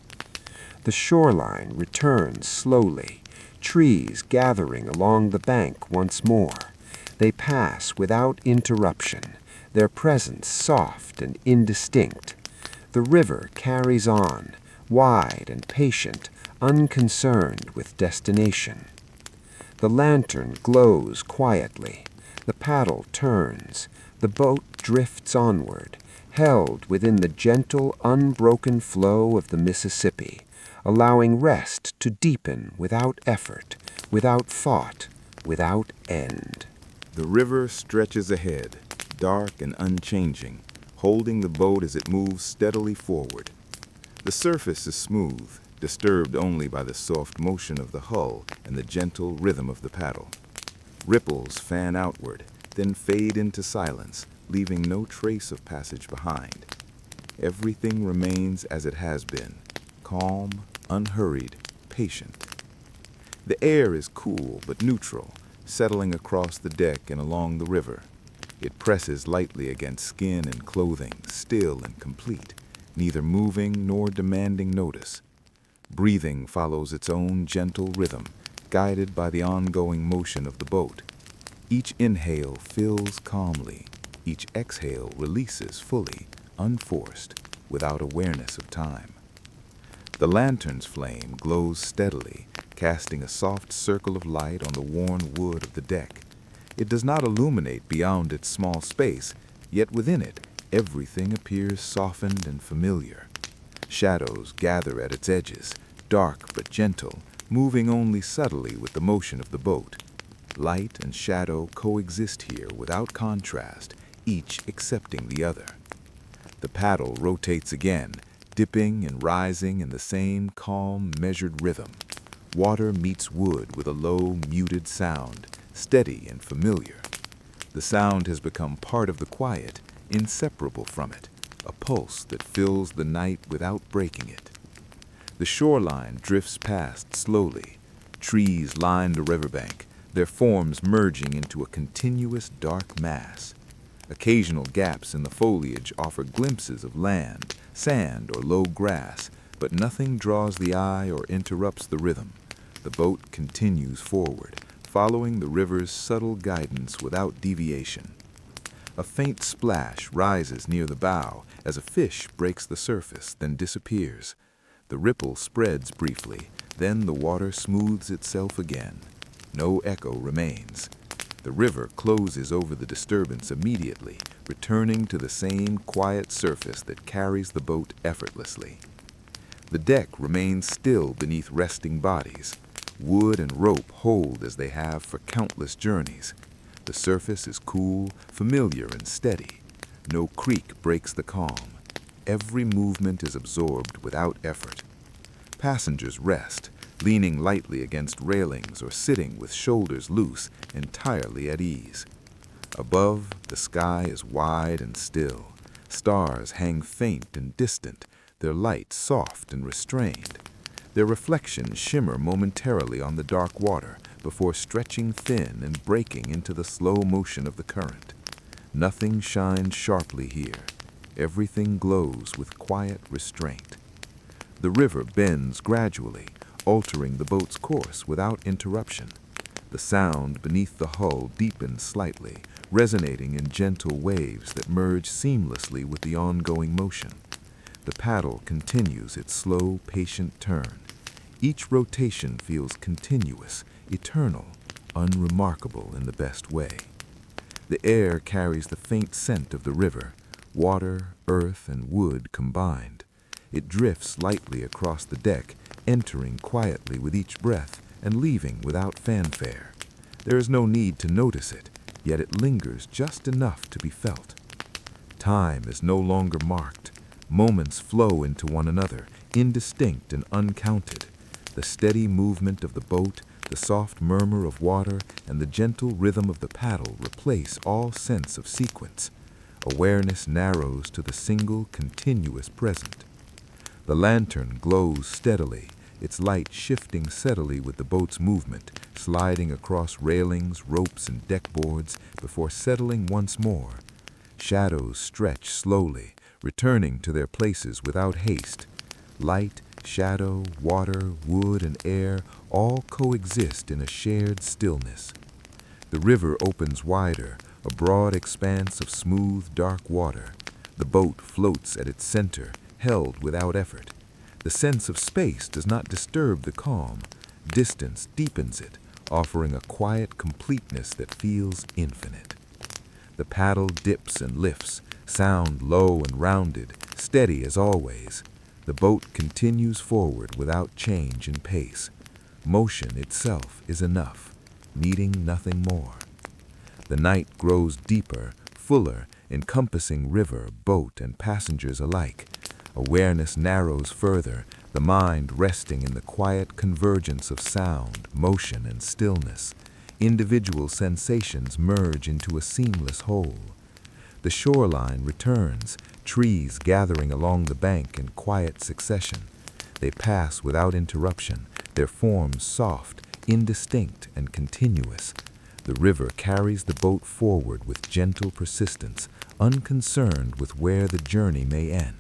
The shoreline returns slowly, trees gathering along the bank once more. They pass without interruption, their presence soft and indistinct. The river carries on, wide and patient, unconcerned with destination. The lantern glows quietly. The paddle turns. The boat drifts onward, held within the gentle, unbroken flow of the Mississippi, allowing rest to deepen without effort, without thought, without end. The river stretches ahead, dark and unchanging, holding the boat as it moves steadily forward. The surface is smooth, disturbed only by the soft motion of the hull and the gentle rhythm of the paddle. Ripples fan outward, then fade into silence, leaving no trace of passage behind. Everything remains as it has been, calm, unhurried, patient. The air is cool but neutral, settling across the deck and along the river. It presses lightly against skin and clothing, still and complete, neither moving nor demanding notice. Breathing follows its own gentle rhythm, guided by the ongoing motion of the boat. Each inhale fills calmly, each exhale releases fully, unforced, without awareness of time. The lantern's flame glows steadily, casting a soft circle of light on the worn wood of the deck. It does not illuminate beyond its small space, yet within it, everything appears softened and familiar. Shadows gather at its edges, dark but gentle, moving only subtly with the motion of the boat. Light and shadow coexist here without contrast, each accepting the other. The paddle rotates again, dipping and rising in the same calm, measured rhythm. Water meets wood with a low, muted sound, steady and familiar. The sound has become part of the quiet, inseparable from it, a pulse that fills the night without breaking it. The shoreline drifts past slowly. Trees line the riverbank, their forms merging into a continuous dark mass. Occasional gaps in the foliage offer glimpses of land, sand, or low grass, but nothing draws the eye or interrupts the rhythm. The boat continues forward, following the river's subtle guidance without deviation. A faint splash rises near the bow as a fish breaks the surface, then disappears. The ripple spreads briefly, then the water smooths itself again. No echo remains. The river closes over the disturbance immediately, returning to the same quiet surface that carries the boat effortlessly. The deck remains still beneath resting bodies. Wood and rope hold as they have for countless journeys. The surface is cool, familiar, and steady. No creak breaks the calm. Every movement is absorbed without effort. Passengers rest, leaning lightly against railings or sitting with shoulders loose, entirely at ease. Above, the sky is wide and still. Stars hang faint and distant, their light soft and restrained. Their reflections shimmer momentarily on the dark water before stretching thin and breaking into the slow motion of the current. Nothing shines sharply here. Everything glows with quiet restraint. The river bends gradually, altering the boat's course without interruption. The sound beneath the hull deepens slightly, resonating in gentle waves that merge seamlessly with the ongoing motion. The paddle continues its slow, patient turn. Each rotation feels continuous, eternal, unremarkable in the best way. The air carries the faint scent of the river, water, earth, and wood combined. It drifts lightly across the deck, entering quietly with each breath and leaving without fanfare. There is no need to notice it, yet it lingers just enough to be felt. Time is no longer marked. Moments flow into one another, indistinct and uncounted. The steady movement of the boat, the soft murmur of water, and the gentle rhythm of the paddle replace all sense of sequence. Awareness narrows to the single, continuous present. The lantern glows steadily, its light shifting steadily with the boat's movement, sliding across railings, ropes, and deckboards before settling once more. Shadows stretch slowly, returning to their places without haste. Light, shadow, water, wood, and air all coexist in a shared stillness. The river opens wider, a broad expanse of smooth, dark water. The boat floats at its center, held without effort. The sense of space does not disturb the calm. Distance deepens it, offering a quiet completeness that feels infinite. The paddle dips and lifts, sound low and rounded, steady as always. The boat continues forward without change in pace. Motion itself is enough, needing nothing more. The night grows deeper, fuller, encompassing river, boat, and passengers alike. Awareness narrows further, the mind resting in the quiet convergence of sound, motion, and stillness. Individual sensations merge into a seamless whole. The shoreline returns, trees gathering along the bank in quiet succession. They pass without interruption, their forms soft, indistinct, and continuous. The river carries the boat forward with gentle persistence, unconcerned with where the journey may end.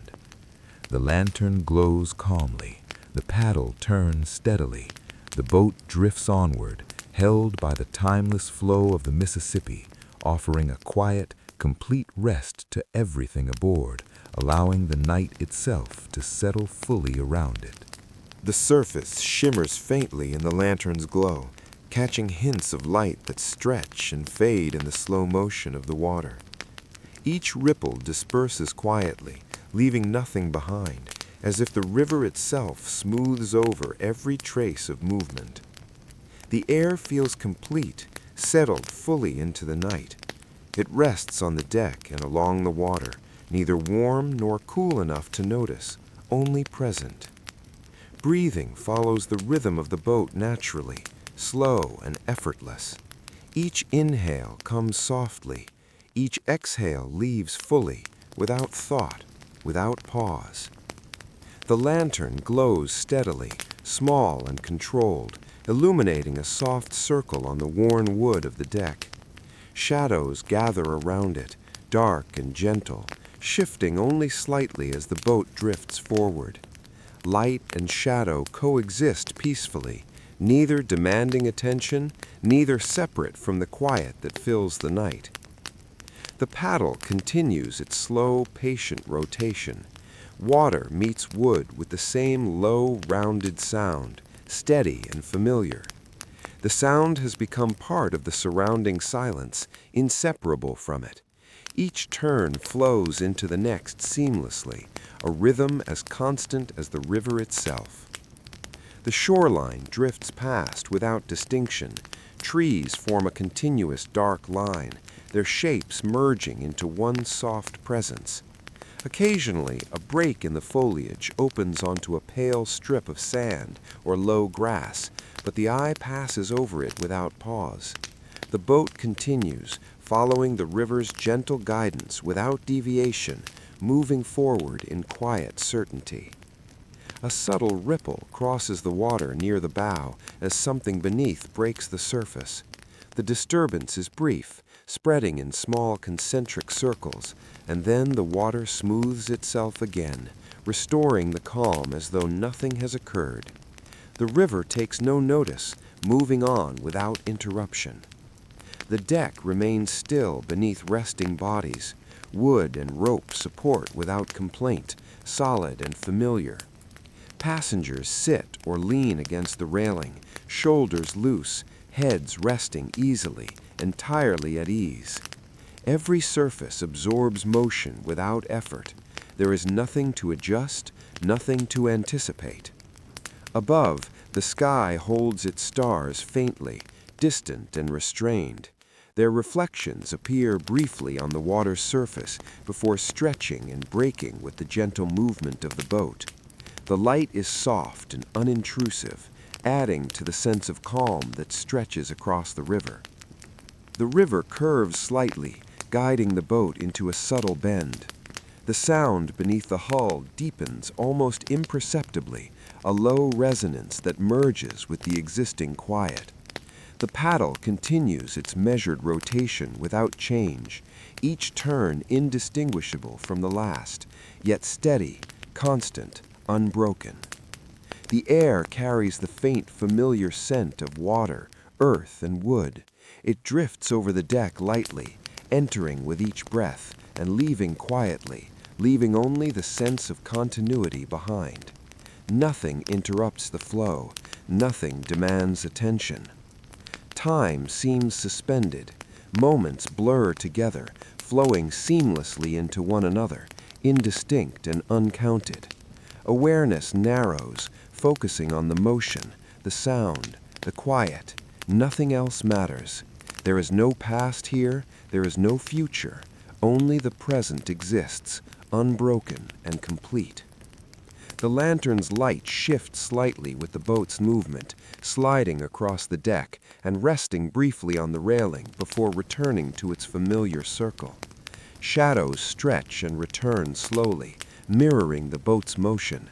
The lantern glows calmly, the paddle turns steadily, the boat drifts onward, held by the timeless flow of the Mississippi, offering a quiet, complete rest to everything aboard, allowing the night itself to settle fully around it. The surface shimmers faintly in the lantern's glow, catching hints of light that stretch and fade in the slow motion of the water. Each ripple disperses quietly, leaving nothing behind, as if the river itself smooths over every trace of movement. The air feels complete, settled fully into the night. It rests on the deck and along the water, neither warm nor cool enough to notice, only present. Breathing follows the rhythm of the boat naturally, slow and effortless. Each inhale comes softly, each exhale leaves fully, without thought, without pause. The lantern glows steadily, small and controlled, illuminating a soft circle on the worn wood of the deck. Shadows gather around it, dark and gentle, shifting only slightly as the boat drifts forward. Light and shadow coexist peacefully, neither demanding attention, neither separate from the quiet that fills the night. The paddle continues its slow, patient rotation. Water meets wood with the same low, rounded sound, steady and familiar. The sound has become part of the surrounding silence, inseparable from it. Each turn flows into the next seamlessly, a rhythm as constant as the river itself. The shoreline drifts past without distinction. Trees form a continuous dark line, their shapes merging into one soft presence. Occasionally, a break in the foliage opens onto a pale strip of sand or low grass, but the eye passes over it without pause. The boat continues, following the river's gentle guidance without deviation, moving forward in quiet certainty. A subtle ripple crosses the water near the bow as something beneath breaks the surface. The disturbance is brief, spreading in small concentric circles, and then the water smooths itself again, restoring the calm as though nothing has occurred. The river takes no notice, moving on without interruption. The deck remains still beneath resting bodies. Wood and rope support without complaint, solid and familiar. Passengers sit or lean against the railing, shoulders loose, heads resting easily, entirely at ease. Every surface absorbs motion without effort. There is nothing to adjust, nothing to anticipate. Above, the sky holds its stars faintly, distant and restrained. Their reflections appear briefly on the water's surface before stretching and breaking with the gentle movement of the boat. The light is soft and unintrusive, adding to the sense of calm that stretches across the river. The river curves slightly, guiding the boat into a subtle bend. The sound beneath the hull deepens almost imperceptibly, a low resonance that merges with the existing quiet. The paddle continues its measured rotation without change, each turn indistinguishable from the last, yet steady, constant, unbroken. The air carries the faint, familiar scent of water, earth, and wood. It drifts over the deck lightly, entering with each breath and leaving quietly, leaving only the sense of continuity behind. Nothing interrupts the flow, nothing demands attention. Time seems suspended. Moments blur together, flowing seamlessly into one another, indistinct and uncounted. Awareness narrows, focusing on the motion, the sound, the quiet. Nothing else matters. There is no past here, there is no future. Only the present exists, unbroken and complete. The lantern's light shifts slightly with the boat's movement, sliding across the deck and resting briefly on the railing before returning to its familiar circle. Shadows stretch and return slowly, mirroring the boat's motion.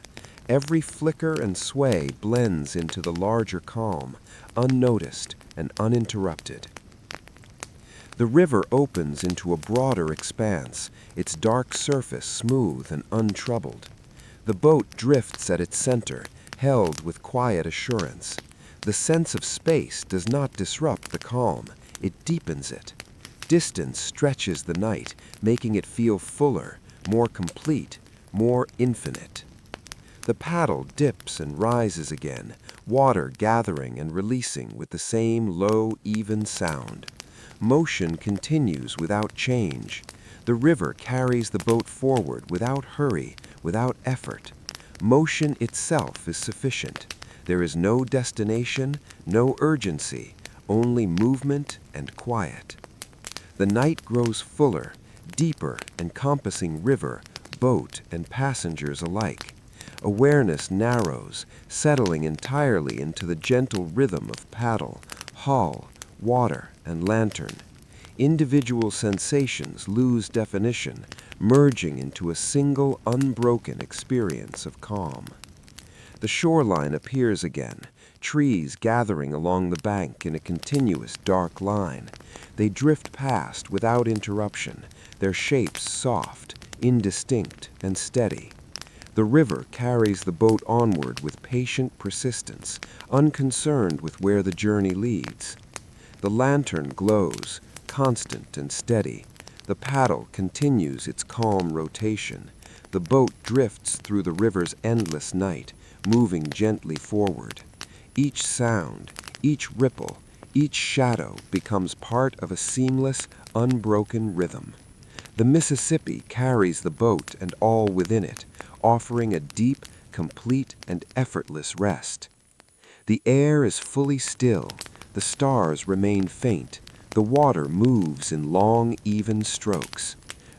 Every flicker and sway blends into the larger calm, unnoticed and uninterrupted. The river opens into a broader expanse, its dark surface smooth and untroubled. The boat drifts at its center, held with quiet assurance. The sense of space does not disrupt the calm, it deepens it. Distance stretches the night, making it feel fuller, more complete, more infinite. The paddle dips and rises again, water gathering and releasing with the same low, even sound. Motion continues without change. The river carries the boat forward without hurry, without effort. Motion itself is sufficient. There is no destination, no urgency, only movement and quiet. The night grows fuller, deeper, encompassing river, boat, and passengers alike. Awareness narrows, settling entirely into the gentle rhythm of paddle, hull, water, and lantern. Individual sensations lose definition, merging into a single unbroken experience of calm. The shoreline appears again, trees gathering along the bank in a continuous dark line. They drift past without interruption, their shapes soft, indistinct, and steady. The river carries the boat onward with patient persistence, unconcerned with where the journey leads. The lantern glows, constant and steady. The paddle continues its calm rotation. The boat drifts through the river's endless night, moving gently forward. Each sound, each ripple, each shadow becomes part of a seamless, unbroken rhythm. The Mississippi carries the boat and all within it, offering a deep, complete, and effortless rest. The air is fully still. The stars remain faint. The water moves in long, even strokes.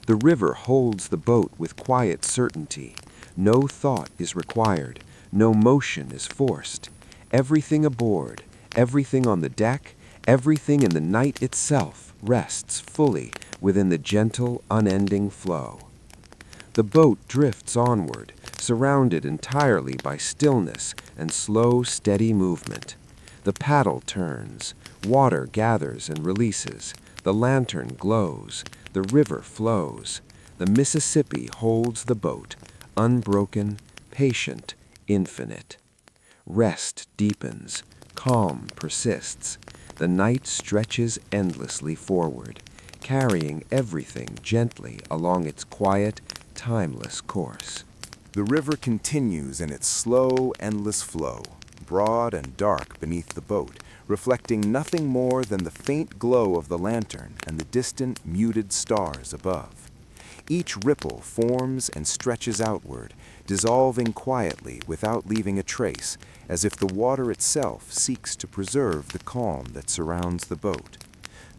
The river holds the boat with quiet certainty. No thought is required. No motion is forced. Everything aboard, everything on the deck, everything in the night itself rests fully within the gentle, unending flow. The boat drifts onward, surrounded entirely by stillness and slow, steady movement. The paddle turns, water gathers and releases, the lantern glows, the river flows. The Mississippi holds the boat, unbroken, patient, infinite. Rest deepens, calm persists. The night stretches endlessly forward, carrying everything gently along its quiet, timeless course. The river continues in its slow, endless flow, broad and dark beneath the boat, reflecting nothing more than the faint glow of the lantern and the distant, muted stars above. Each ripple forms and stretches outward, dissolving quietly without leaving a trace, as if the water itself seeks to preserve the calm that surrounds the boat.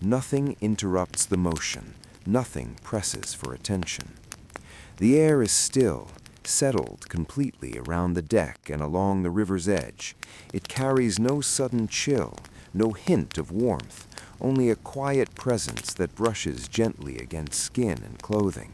Nothing interrupts the motion, nothing presses for attention. The air is still, settled completely around the deck and along the river's edge. It carries no sudden chill, no hint of warmth, only a quiet presence that brushes gently against skin and clothing.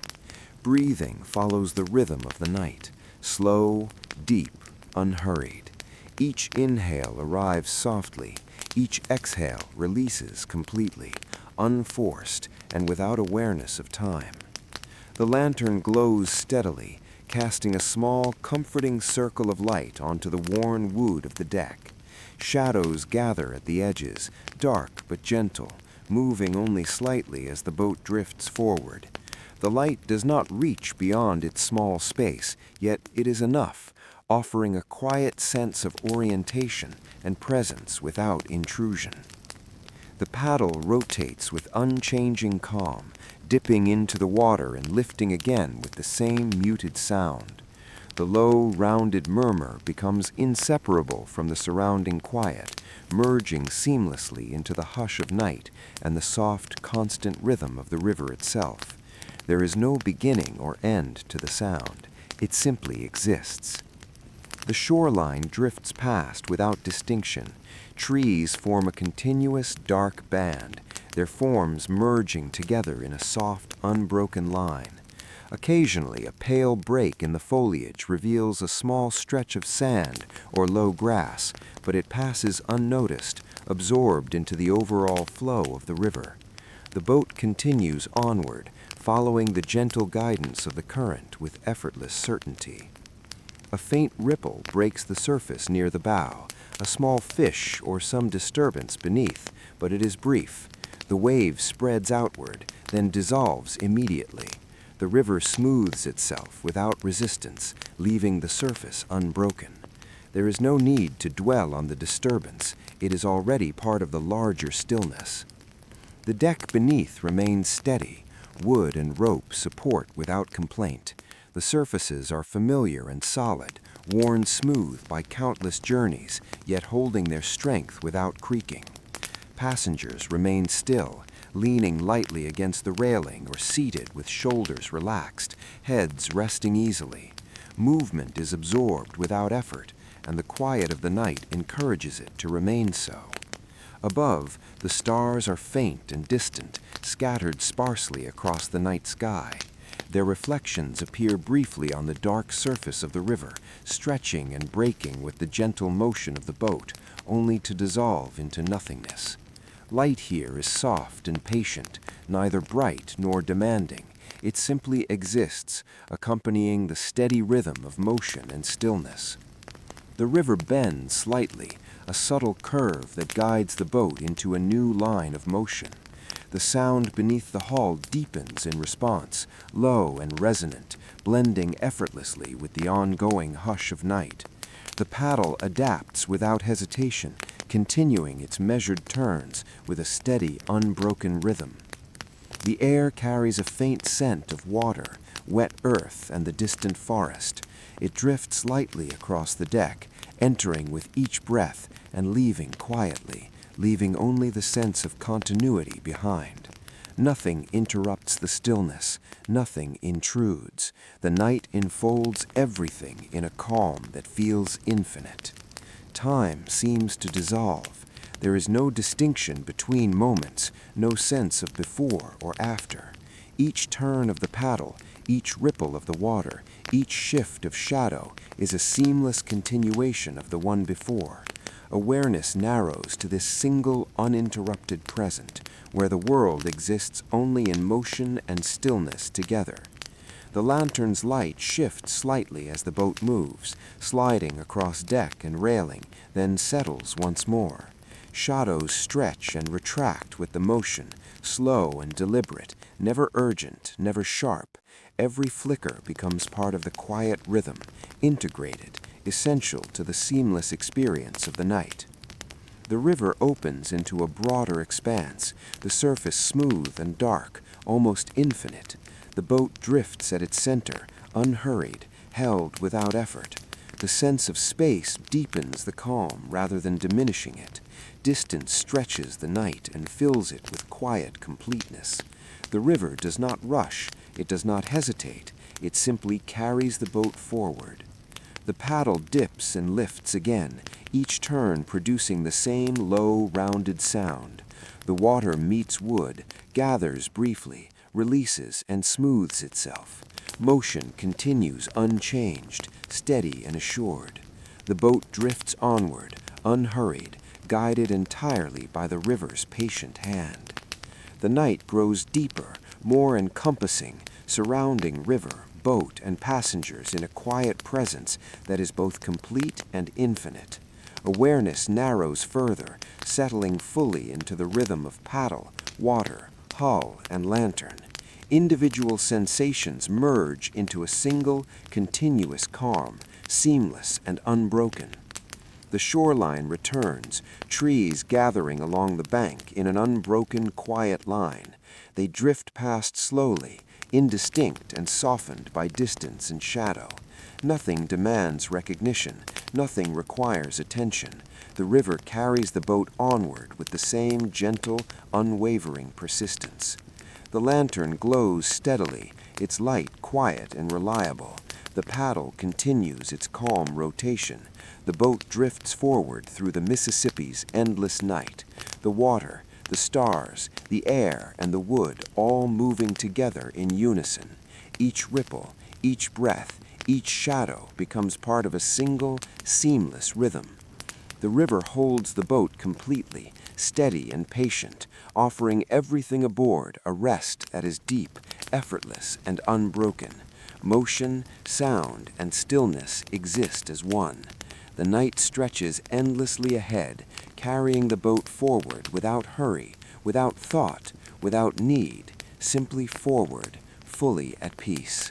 Breathing follows the rhythm of the night, slow, deep, unhurried. Each inhale arrives softly, each exhale releases completely, unforced and without awareness of time. The lantern glows steadily, casting a small, comforting circle of light onto the worn wood of the deck. Shadows gather at the edges, dark but gentle, moving only slightly as the boat drifts forward. The light does not reach beyond its small space, yet it is enough, offering a quiet sense of orientation and presence without intrusion. The paddle rotates with unchanging calm, dipping into the water and lifting again with the same muted sound. The low, rounded murmur becomes inseparable from the surrounding quiet, merging seamlessly into the hush of night and the soft, constant rhythm of the river itself. There is no beginning or end to the sound. It simply exists. The shoreline drifts past without distinction. Trees form a continuous, dark band, their forms merging together in a soft, unbroken line. Occasionally, a pale break in the foliage reveals a small stretch of sand or low grass, but it passes unnoticed, absorbed into the overall flow of the river. The boat continues onward, following the gentle guidance of the current with effortless certainty. A faint ripple breaks the surface near the bow, a small fish or some disturbance beneath, but it is brief. The wave spreads outward, then dissolves immediately. The river smooths itself without resistance, leaving the surface unbroken. There is no need to dwell on the disturbance. It is already part of the larger stillness. The deck beneath remains steady. Wood and rope support without complaint. The surfaces are familiar and solid, worn smooth by countless journeys, yet holding their strength without creaking. Passengers remain still, leaning lightly against the railing or seated with shoulders relaxed, heads resting easily. Movement is absorbed without effort, and the quiet of the night encourages it to remain so. Above, the stars are faint and distant, scattered sparsely across the night sky. Their reflections appear briefly on the dark surface of the river, stretching and breaking with the gentle motion of the boat, only to dissolve into nothingness. Light here is soft and patient, neither bright nor demanding. It simply exists, accompanying the steady rhythm of motion and stillness. The river bends slightly, a subtle curve that guides the boat into a new line of motion. The sound beneath the hull deepens in response, low and resonant, blending effortlessly with the ongoing hush of night. The paddle adapts without hesitation, continuing its measured turns with a steady, unbroken rhythm. The air carries a faint scent of water, wet earth, and the distant forest. It drifts lightly across the deck, entering with each breath and leaving quietly, leaving only the sense of continuity behind. Nothing interrupts the stillness, nothing intrudes. The night enfolds everything in a calm that feels infinite. Time seems to dissolve. There is no distinction between moments, no sense of before or after. Each turn of the paddle, each ripple of the water, each shift of shadow is a seamless continuation of the one before. Awareness narrows to this single, uninterrupted present, where the world exists only in motion and stillness together. The lantern's light shifts slightly as the boat moves, sliding across deck and railing, then settles once more. Shadows stretch and retract with the motion, slow and deliberate, never urgent, never sharp. Every flicker becomes part of the quiet rhythm, integrated, essential to the seamless experience of the night. The river opens into a broader expanse, the surface smooth and dark, almost infinite. The boat drifts at its center, unhurried, held without effort. The sense of space deepens the calm rather than diminishing it. Distance stretches the night and fills it with quiet completeness. The river does not rush, it does not hesitate, it simply carries the boat forward. The paddle dips and lifts again, each turn producing the same low, rounded sound. The water meets wood, gathers briefly, releases and smooths itself. Motion continues unchanged, steady and assured. The boat drifts onward, unhurried, guided entirely by the river's patient hand. The night grows deeper, more encompassing, surrounding river, boat, and passengers in a quiet presence that is both complete and infinite. Awareness narrows further, settling fully into the rhythm of paddle, water, hull, and lantern. Individual sensations merge into a single, continuous calm, seamless and unbroken. The shoreline returns, trees gathering along the bank in an unbroken, quiet line. They drift past slowly, indistinct and softened by distance and shadow. Nothing demands recognition, nothing requires attention. The river carries the boat onward with the same gentle, unwavering persistence. The lantern glows steadily, its light quiet and reliable. The paddle continues its calm rotation. The boat drifts forward through the Mississippi's endless night. The water, the stars, the air, and the wood all moving together in unison. Each ripple, each breath, each shadow becomes part of a single, seamless rhythm. The river holds the boat completely, steady and patient, offering everything aboard a rest that is deep, effortless, and unbroken. Motion, sound, and stillness exist as one. The night stretches endlessly ahead, carrying the boat forward without hurry, without thought, without need, simply forward, fully at peace.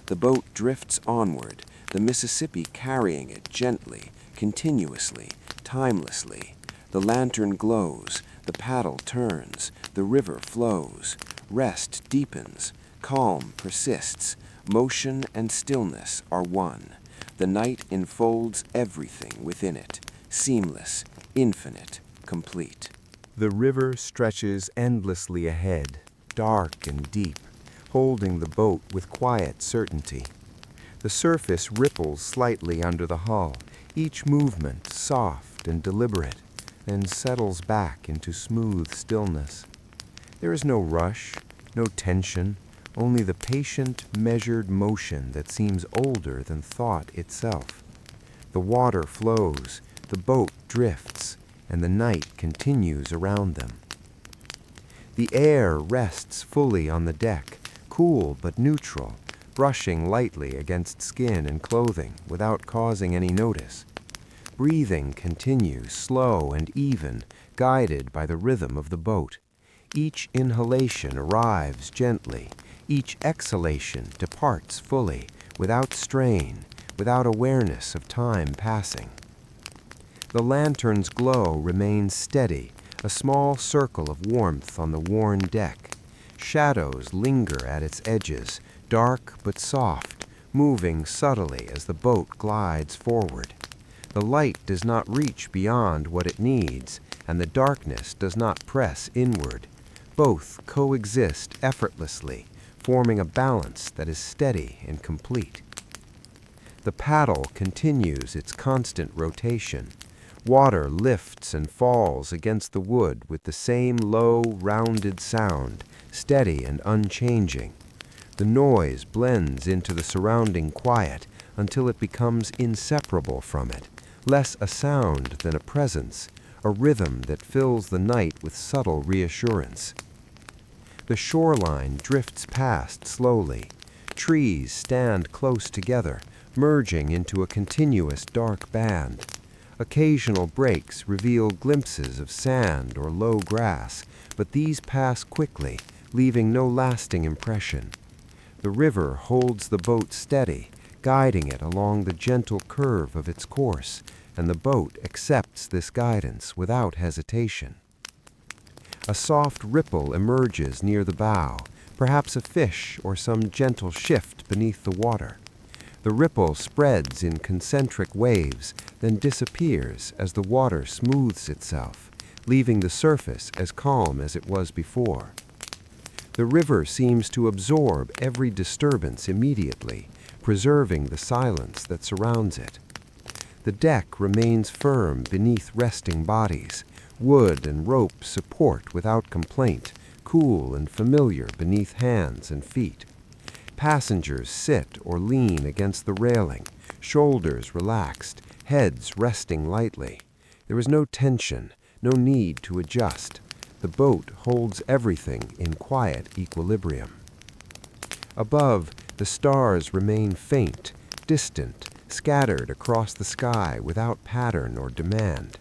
The boat drifts onward, the Mississippi carrying it gently, continuously, timelessly. The lantern glows, the paddle turns, the river flows. Rest deepens, calm persists, motion and stillness are one. The night enfolds everything within it, seamless, infinite, complete. The river stretches endlessly ahead, dark and deep, holding the boat with quiet certainty. The surface ripples slightly under the hull, each movement soft and deliberate, then settles back into smooth stillness. There is no rush, no tension, only the patient, measured motion that seems older than thought itself. The water flows, the boat drifts, and the night continues around them. The air rests fully on the deck, cool but neutral, brushing lightly against skin and clothing without causing any notice. Breathing continues slow and even, guided by the rhythm of the boat. Each inhalation arrives gently, each exhalation departs fully, without strain, without awareness of time passing. The lantern's glow remains steady, a small circle of warmth on the worn deck. Shadows linger at its edges, dark but soft, moving subtly as the boat glides forward. The light does not reach beyond what it needs, and the darkness does not press inward. Both coexist effortlessly, forming a balance that is steady and complete. The paddle continues its constant rotation. Water lifts and falls against the wood with the same low, rounded sound, steady and unchanging. The noise blends into the surrounding quiet until it becomes inseparable from it, less a sound than a presence, a rhythm that fills the night with subtle reassurance. The shoreline drifts past slowly. Trees stand close together, merging into a continuous dark band. Occasional breaks reveal glimpses of sand or low grass, but these pass quickly, leaving no lasting impression. The river holds the boat steady, guiding it along the gentle curve of its course, and the boat accepts this guidance without hesitation. A soft ripple emerges near the bow, perhaps a fish or some gentle shift beneath the water. The ripple spreads in concentric waves, then disappears as the water smooths itself, leaving the surface as calm as it was before. The river seems to absorb every disturbance immediately, preserving the silence that surrounds it. The deck remains firm beneath resting bodies. Wood and rope support without complaint, cool and familiar beneath hands and feet. Passengers sit or lean against the railing, shoulders relaxed, heads resting lightly. There is no tension, no need to adjust. The boat holds everything in quiet equilibrium. Above, the stars remain faint, distant, scattered across the sky without pattern or demand.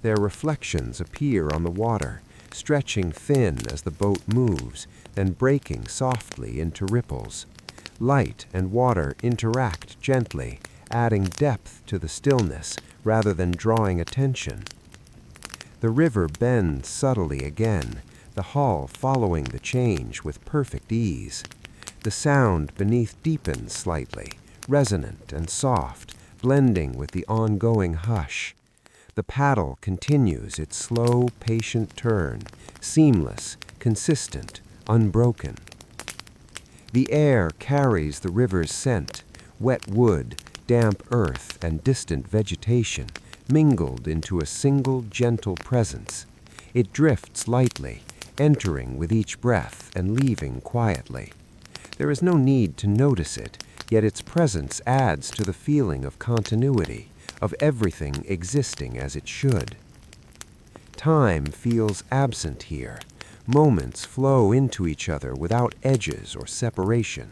Their reflections appear on the water, stretching thin as the boat moves, then breaking softly into ripples. Light and water interact gently, adding depth to the stillness rather than drawing attention. The river bends subtly again, the hull following the change with perfect ease. The sound beneath deepens slightly, resonant and soft, blending with the ongoing hush. The paddle continues its slow, patient turn, seamless, consistent, unbroken. The air carries the river's scent, wet wood, damp earth, and distant vegetation, mingled into a single gentle presence. It drifts lightly, entering with each breath and leaving quietly. There is no need to notice it, yet its presence adds to the feeling of continuity, of everything existing as it should. Time feels absent here. Moments flow into each other without edges or separation.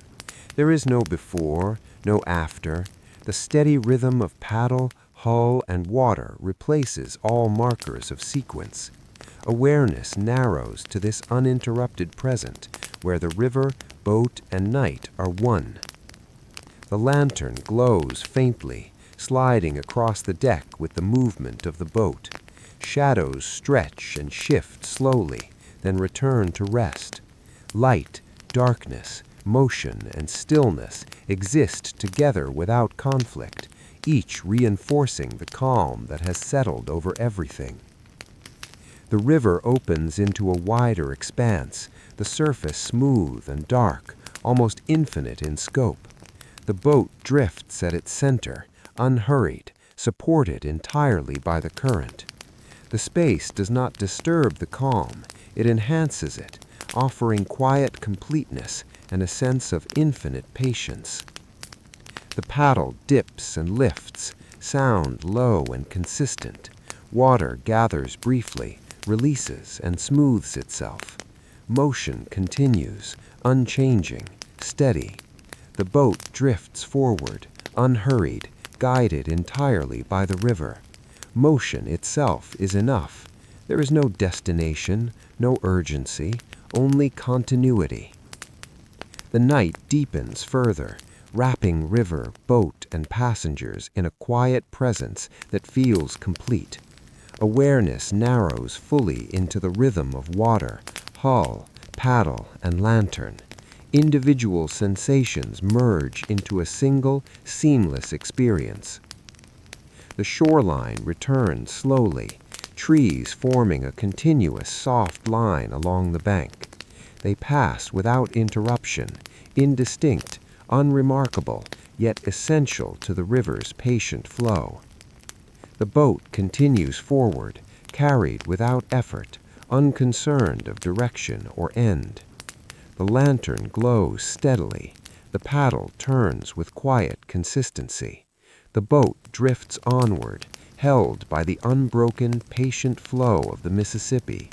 There is no before, no after. The steady rhythm of paddle, hull, and water replaces all markers of sequence. Awareness narrows to this uninterrupted present, where the river, boat, and night are one. The lantern glows faintly, sliding across the deck with the movement of the boat. Shadows stretch and shift slowly, then return to rest. Light, darkness, motion, and stillness exist together without conflict, each reinforcing the calm that has settled over everything. The river opens into a wider expanse, the surface smooth and dark, almost infinite in scope. The boat drifts at its center, unhurried, supported entirely by the current. The space does not disturb the calm, it enhances it, offering quiet completeness and a sense of infinite patience. The paddle dips and lifts, sound low and consistent. Water gathers briefly, releases and smooths itself. Motion continues, unchanging, steady. The boat drifts forward, unhurried, guided entirely by the river. Motion itself is enough. There is no destination, no urgency, only continuity. The night deepens further, wrapping river, boat, and passengers in a quiet presence that feels complete. Awareness narrows fully into the rhythm of water, hull, paddle, and lantern. Individual sensations merge into a single, seamless experience. The shoreline returns slowly, trees forming a continuous soft line along the bank. They pass without interruption, indistinct, unremarkable, yet essential to the river's patient flow. The boat continues forward, carried without effort, unconcerned of direction or end. The lantern glows steadily. The paddle turns with quiet consistency. The boat drifts onward, held by the unbroken, patient flow of the Mississippi.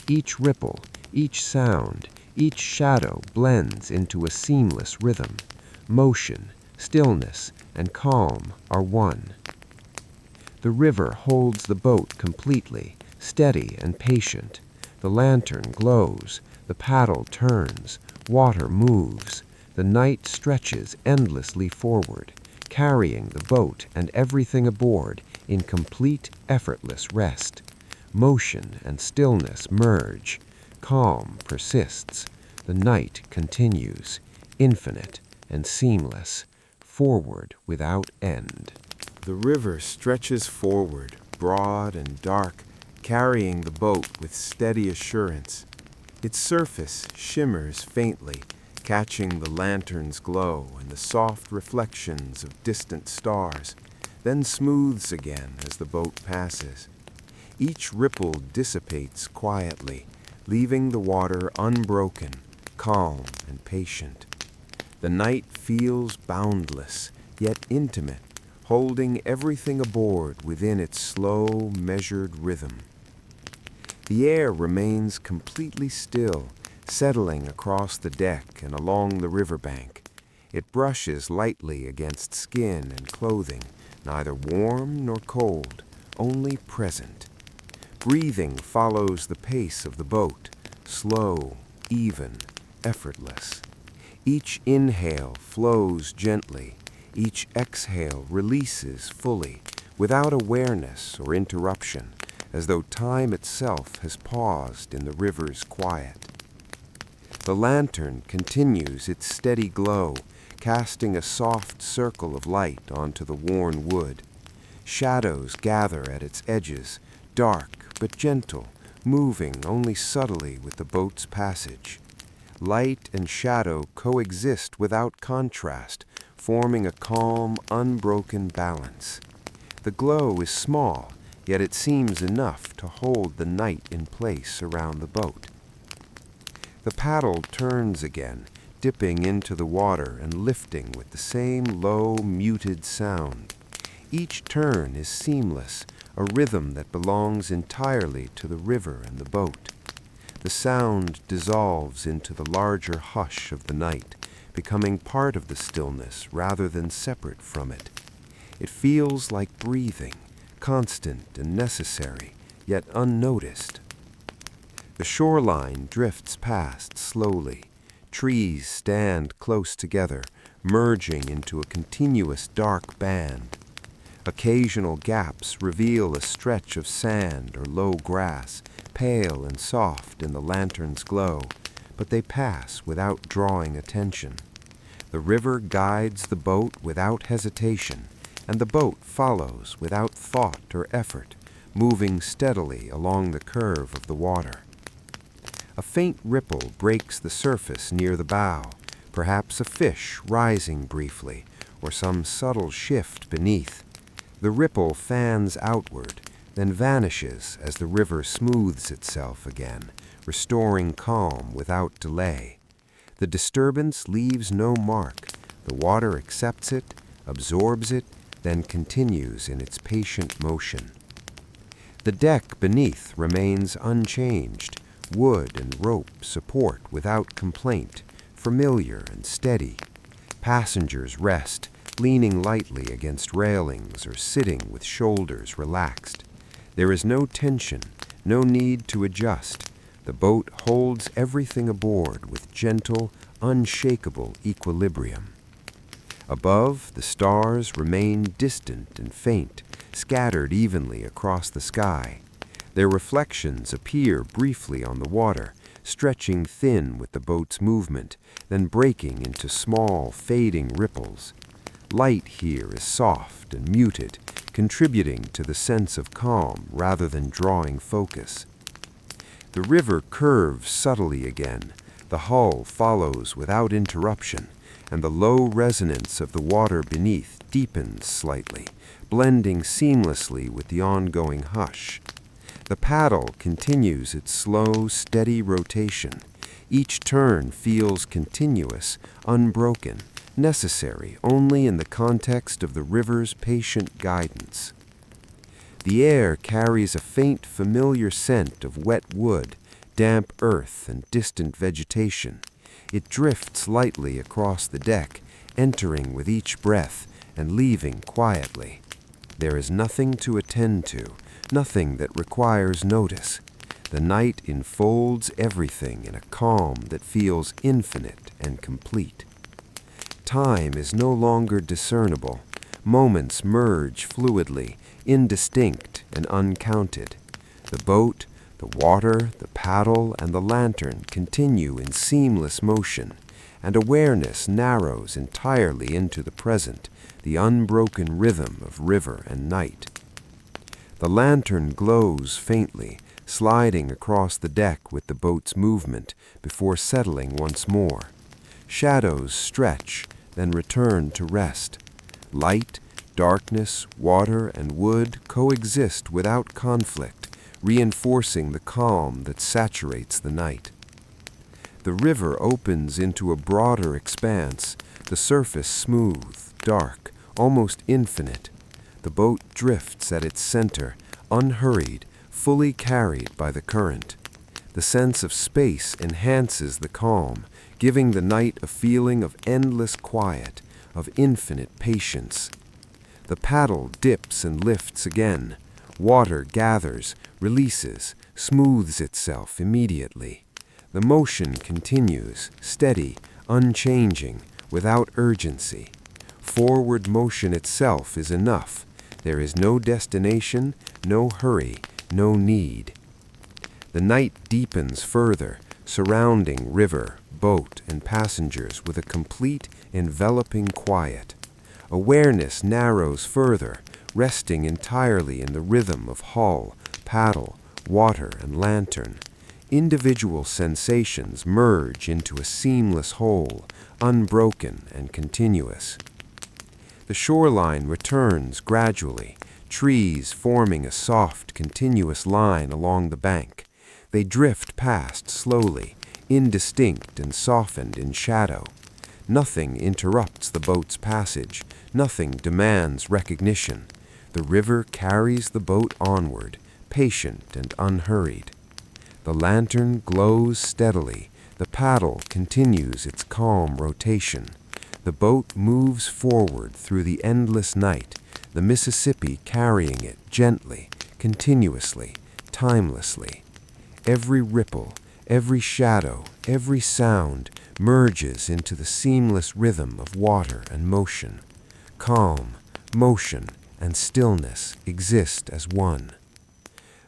Each ripple, each sound, each shadow blends into a seamless rhythm. Motion, stillness, and calm are one. The river holds the boat completely, steady and patient. The lantern glows, the paddle turns, water moves. The night stretches endlessly forward, carrying the boat and everything aboard in complete, effortless rest. Motion and stillness merge. Calm persists. The night continues, infinite and seamless, forward without end. The river stretches forward, broad and dark, carrying the boat with steady assurance. Its surface shimmers faintly, catching the lantern's glow and the soft reflections of distant stars, then smooths again as the boat passes. Each ripple dissipates quietly, leaving the water unbroken, calm and patient. The night feels boundless, yet intimate, holding everything aboard within its slow, measured rhythm. The air remains completely still, settling across the deck and along the riverbank. It brushes lightly against skin and clothing, neither warm nor cold, only present. Breathing follows the pace of the boat, slow, even, effortless. Each inhale flows gently, each exhale releases fully, without awareness or interruption, as though time itself has paused in the river's quiet. The lantern continues its steady glow, casting a soft circle of light onto the worn wood. Shadows gather at its edges, dark but gentle, moving only subtly with the boat's passage. Light and shadow coexist without contrast, forming a calm, unbroken balance. The glow is small, yet it seems enough to hold the night in place around the boat. The paddle turns again, dipping into the water and lifting with the same low, muted sound. Each turn is seamless, a rhythm that belongs entirely to the river and the boat. The sound dissolves into the larger hush of the night, becoming part of the stillness rather than separate from it. It feels like breathing, constant and necessary, yet unnoticed. The shoreline drifts past slowly. Trees stand close together, merging into a continuous dark band. Occasional gaps reveal a stretch of sand or low grass, pale and soft in the lantern's glow, but they pass without drawing attention. The river guides the boat without hesitation, and the boat follows without thought or effort, moving steadily along the curve of the water. A faint ripple breaks the surface near the bow, perhaps a fish rising briefly, or some subtle shift beneath. The ripple fans outward, then vanishes as the river smooths itself again, restoring calm without delay. The disturbance leaves no mark. The water accepts it, absorbs it, then continues in its patient motion. The deck beneath remains unchanged. Wood and rope support without complaint, familiar and steady. Passengers rest, leaning lightly against railings or sitting with shoulders relaxed. There is no tension, no need to adjust. The boat holds everything aboard with gentle, unshakable equilibrium. Above, the stars remain distant and faint, scattered evenly across the sky. Their reflections appear briefly on the water, stretching thin with the boat's movement, then breaking into small, fading ripples. Light here is soft and muted, contributing to the sense of calm rather than drawing focus. The river curves subtly again, The hull follows without interruption, and the low resonance of the water beneath deepens slightly, blending seamlessly with the ongoing hush. The paddle continues its slow, steady rotation. Each turn feels continuous, unbroken, necessary only in the context of the river's patient guidance. The air carries a faint, familiar scent of wet wood, damp earth, and distant vegetation. It drifts lightly across the deck, entering with each breath and leaving quietly. There is nothing to attend to, nothing that requires notice. The night enfolds everything in a calm that feels infinite and complete. Time is no longer discernible. Moments merge fluidly, indistinct and uncounted. The boat, the water, the paddle, and the lantern continue in seamless motion, and awareness narrows entirely into the present, the unbroken rhythm of river and night. The lantern glows faintly, sliding across the deck with the boat's movement before settling once more. Shadows stretch, then return to rest. Light, darkness, water, and wood coexist without conflict, reinforcing the calm that saturates the night. The river opens into a broader expanse, the surface smooth, dark, almost infinite. The boat drifts at its center, unhurried, fully carried by the current. The sense of space enhances the calm, giving the night a feeling of endless quiet, of infinite patience. The paddle dips and lifts again. Water gathers, releases, smooths itself immediately. The motion continues, steady, unchanging, without urgency. Forward motion itself is enough. There is no destination, no hurry, no need. The night deepens further, surrounding river, boat, and passengers with a complete, enveloping quiet. Awareness narrows further, resting entirely in the rhythm of hull, paddle, water, and lantern. Individual sensations merge into a seamless whole, unbroken and continuous. The shoreline returns gradually, trees forming a soft, continuous line along the bank. They drift past slowly, indistinct and softened in shadow. Nothing interrupts the boat's passage. Nothing demands recognition. The river carries the boat onward, patient and unhurried. The lantern glows steadily. The paddle continues its calm rotation. The boat moves forward through the endless night, the Mississippi carrying it gently, continuously, timelessly. Every ripple, every shadow, every sound merges into the seamless rhythm of water and motion. Calm, motion, and stillness exist as one.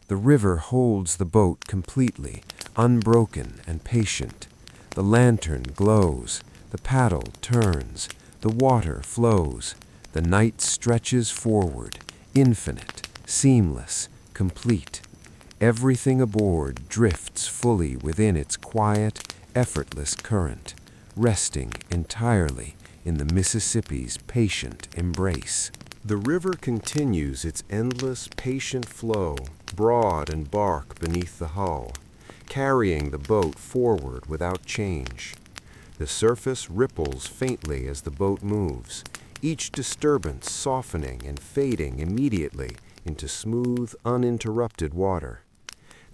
The river holds the boat completely, unbroken and patient. The lantern glows, the paddle turns, the water flows, the night stretches forward, infinite, seamless, complete. Everything aboard drifts fully within its quiet, effortless current, resting entirely in the Mississippi's patient embrace. The river continues its endless, patient flow, broad and bark beneath the hull, carrying the boat forward without change. The surface ripples faintly as the boat moves, each disturbance softening and fading immediately into smooth, uninterrupted water.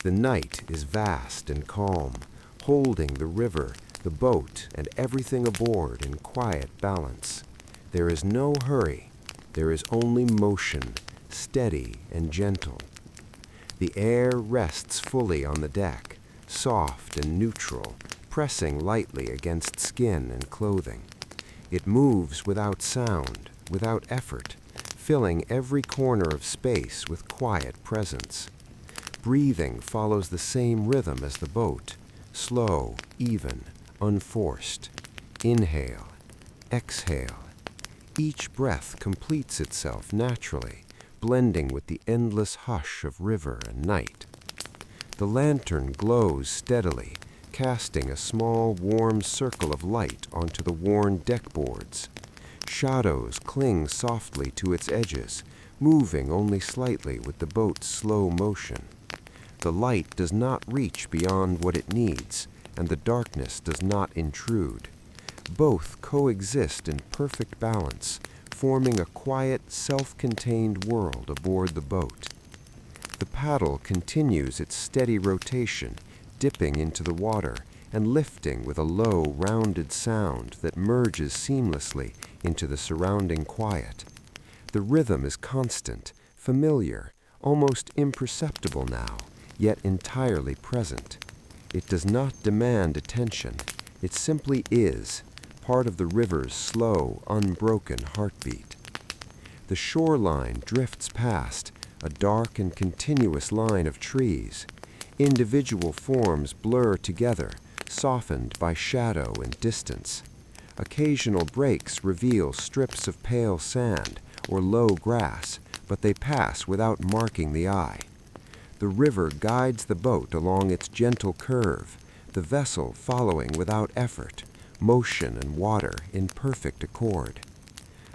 The night is vast and calm, holding the river, the boat, and everything aboard in quiet balance. There is no hurry. There is only motion, steady and gentle. The air rests fully on the deck, soft and neutral, pressing lightly against skin and clothing. It moves without sound, without effort, filling every corner of space with quiet presence. Breathing follows the same rhythm as the boat, slow, even, unforced. Inhale, exhale. Each breath completes itself naturally, blending with the endless hush of river and night. The lantern glows steadily, casting a small, warm circle of light onto the worn deckboards. Shadows cling softly to its edges, moving only slightly with the boat's slow motion. The light does not reach beyond what it needs, and the darkness does not intrude. Both coexist in perfect balance, forming a quiet, self-contained world aboard the boat. The paddle continues its steady rotation, dipping into the water and lifting with a low, rounded sound that merges seamlessly into the surrounding quiet. The rhythm is constant, familiar, almost imperceptible now, yet entirely present. It does not demand attention. It simply is, part of the river's slow, unbroken heartbeat. The shoreline drifts past, a dark and continuous line of trees. Individual forms blur together, softened by shadow and distance. Occasional breaks reveal strips of pale sand or low grass, but they pass without marking the eye. The river guides the boat along its gentle curve, the vessel following without effort, motion and water in perfect accord.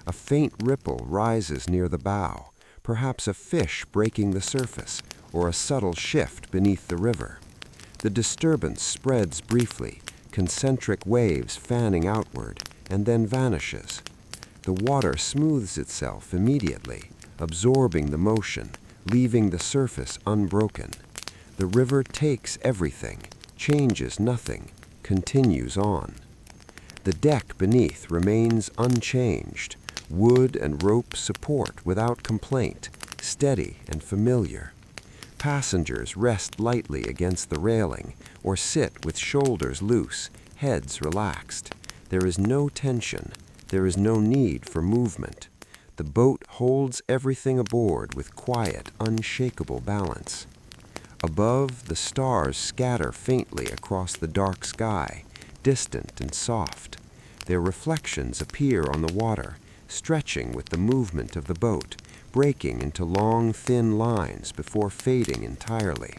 A faint ripple rises near the bow, perhaps a fish breaking the surface, or a subtle shift beneath the river. The disturbance spreads briefly, concentric waves fanning outward, and then vanishes. The water smooths itself immediately, absorbing the motion, leaving the surface unbroken. The river takes everything, changes nothing, continues on. The deck beneath remains unchanged, wood and rope support without complaint, steady and familiar. Passengers rest lightly against the railing or sit with shoulders loose, heads relaxed. There is no tension. There is no need for movement. The boat holds everything aboard with quiet, unshakable balance. Above, the stars scatter faintly across the dark sky, distant and soft. Their reflections appear on the water, stretching with the movement of the boat, breaking into long, thin lines before fading entirely.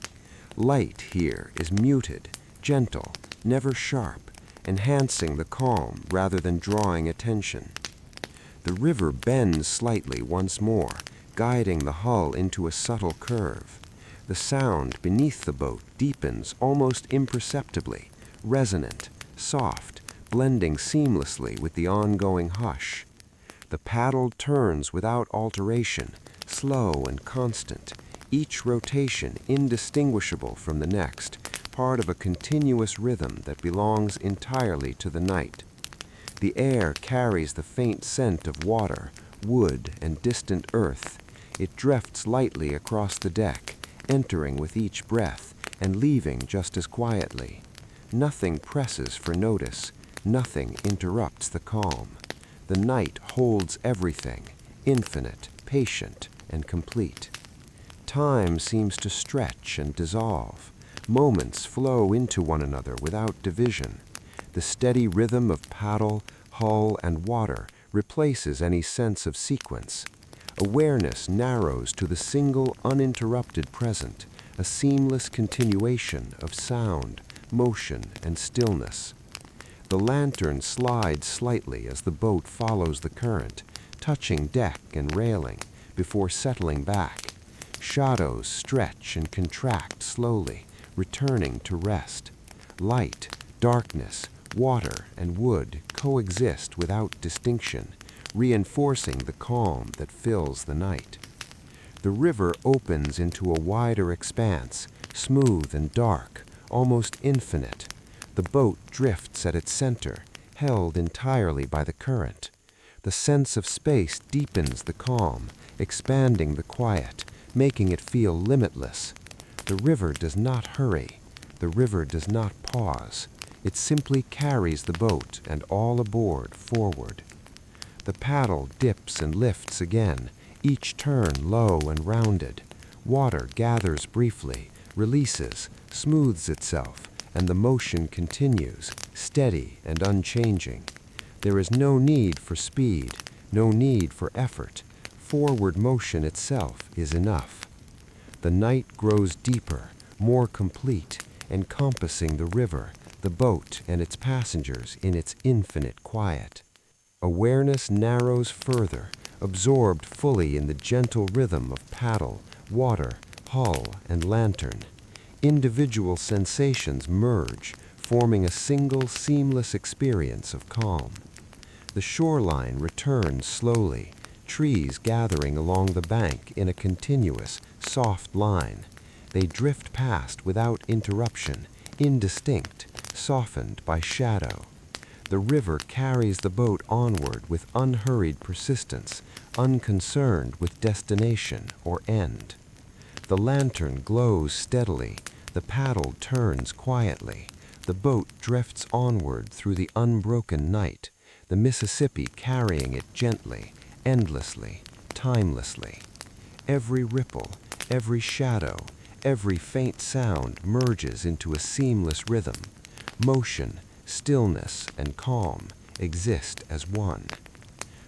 Light here is muted, gentle, never sharp, enhancing the calm rather than drawing attention. The river bends slightly once more, guiding the hull into a subtle curve. The sound beneath the boat deepens almost imperceptibly, resonant, soft, blending seamlessly with the ongoing hush. The paddle turns without alteration, slow and constant, each rotation indistinguishable from the next, part of a continuous rhythm that belongs entirely to the night. The air carries the faint scent of water, wood, and distant earth. It drifts lightly across the deck, entering with each breath and leaving just as quietly. Nothing presses for notice. Nothing interrupts the calm. The night holds everything, infinite, patient, and complete. Time seems to stretch and dissolve. Moments flow into one another without division. The steady rhythm of paddle, hull, and water replaces any sense of sequence. Awareness narrows to the single uninterrupted present, a seamless continuation of sound, motion, and stillness. The lantern slides slightly as the boat follows the current, touching deck and railing before settling back. Shadows stretch and contract slowly, returning to rest. Light, darkness, water, and wood coexist without distinction, reinforcing the calm that fills the night. The river opens into a wider expanse, smooth and dark, almost infinite. The boat drifts at its center, held entirely by the current. The sense of space deepens the calm, expanding the quiet, making it feel limitless. The river does not hurry. The river does not pause. It simply carries the boat and all aboard forward. The paddle dips and lifts again, each turn low and rounded. Water gathers briefly, releases, smooths itself, and the motion continues, steady and unchanging. There is no need for speed, no need for effort. Forward motion itself is enough. The night grows deeper, more complete, encompassing the river, the boat and its passengers in its infinite quiet. Awareness narrows further, absorbed fully in the gentle rhythm of paddle, water, hull, and lantern. Individual sensations merge, forming a single seamless experience of calm. The shoreline returns slowly, trees gathering along the bank in a continuous, soft line. They drift past without interruption, indistinct, softened by shadow. The river carries the boat onward with unhurried persistence, unconcerned with destination or end. The lantern glows steadily, the paddle turns quietly, the boat drifts onward through the unbroken night, the Mississippi carrying it gently, endlessly, timelessly. Every ripple, every shadow, every faint sound merges into a seamless rhythm. Motion, stillness, and calm exist as one.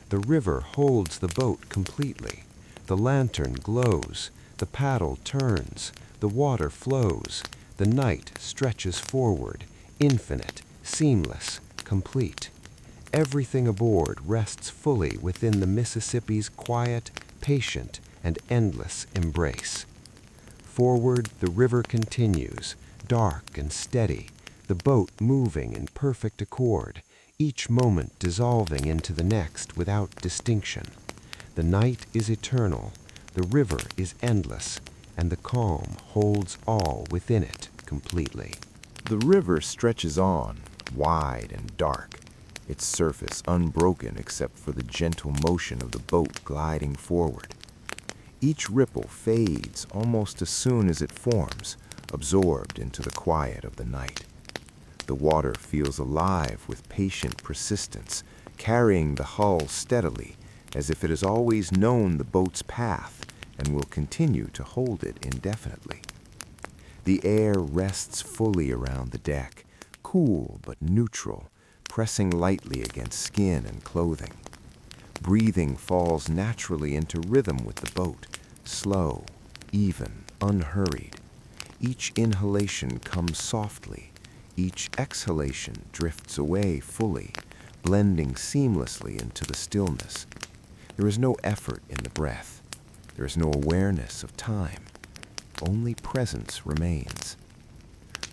The river holds the boat completely. The lantern glows, the paddle turns, the water flows, the night stretches forward, infinite, seamless, complete. Everything aboard rests fully within the Mississippi's quiet, patient, and endless embrace. Forward, the river continues, dark and steady, the boat moving in perfect accord, each moment dissolving into the next without distinction. The night is eternal, the river is endless, and the calm holds all within it completely. The river stretches on, wide and dark, its surface unbroken except for the gentle motion of the boat gliding forward. Each ripple fades almost as soon as it forms, absorbed into the quiet of the night. The water feels alive with patient persistence, carrying the hull steadily, as if it has always known the boat's path and will continue to hold it indefinitely. The air rests fully around the deck, cool but neutral, pressing lightly against skin and clothing. Breathing falls naturally into rhythm with the boat, slow, even, unhurried. Each inhalation comes softly, each exhalation drifts away fully, blending seamlessly into the stillness. There is no effort in the breath. There is no awareness of time. Only presence remains.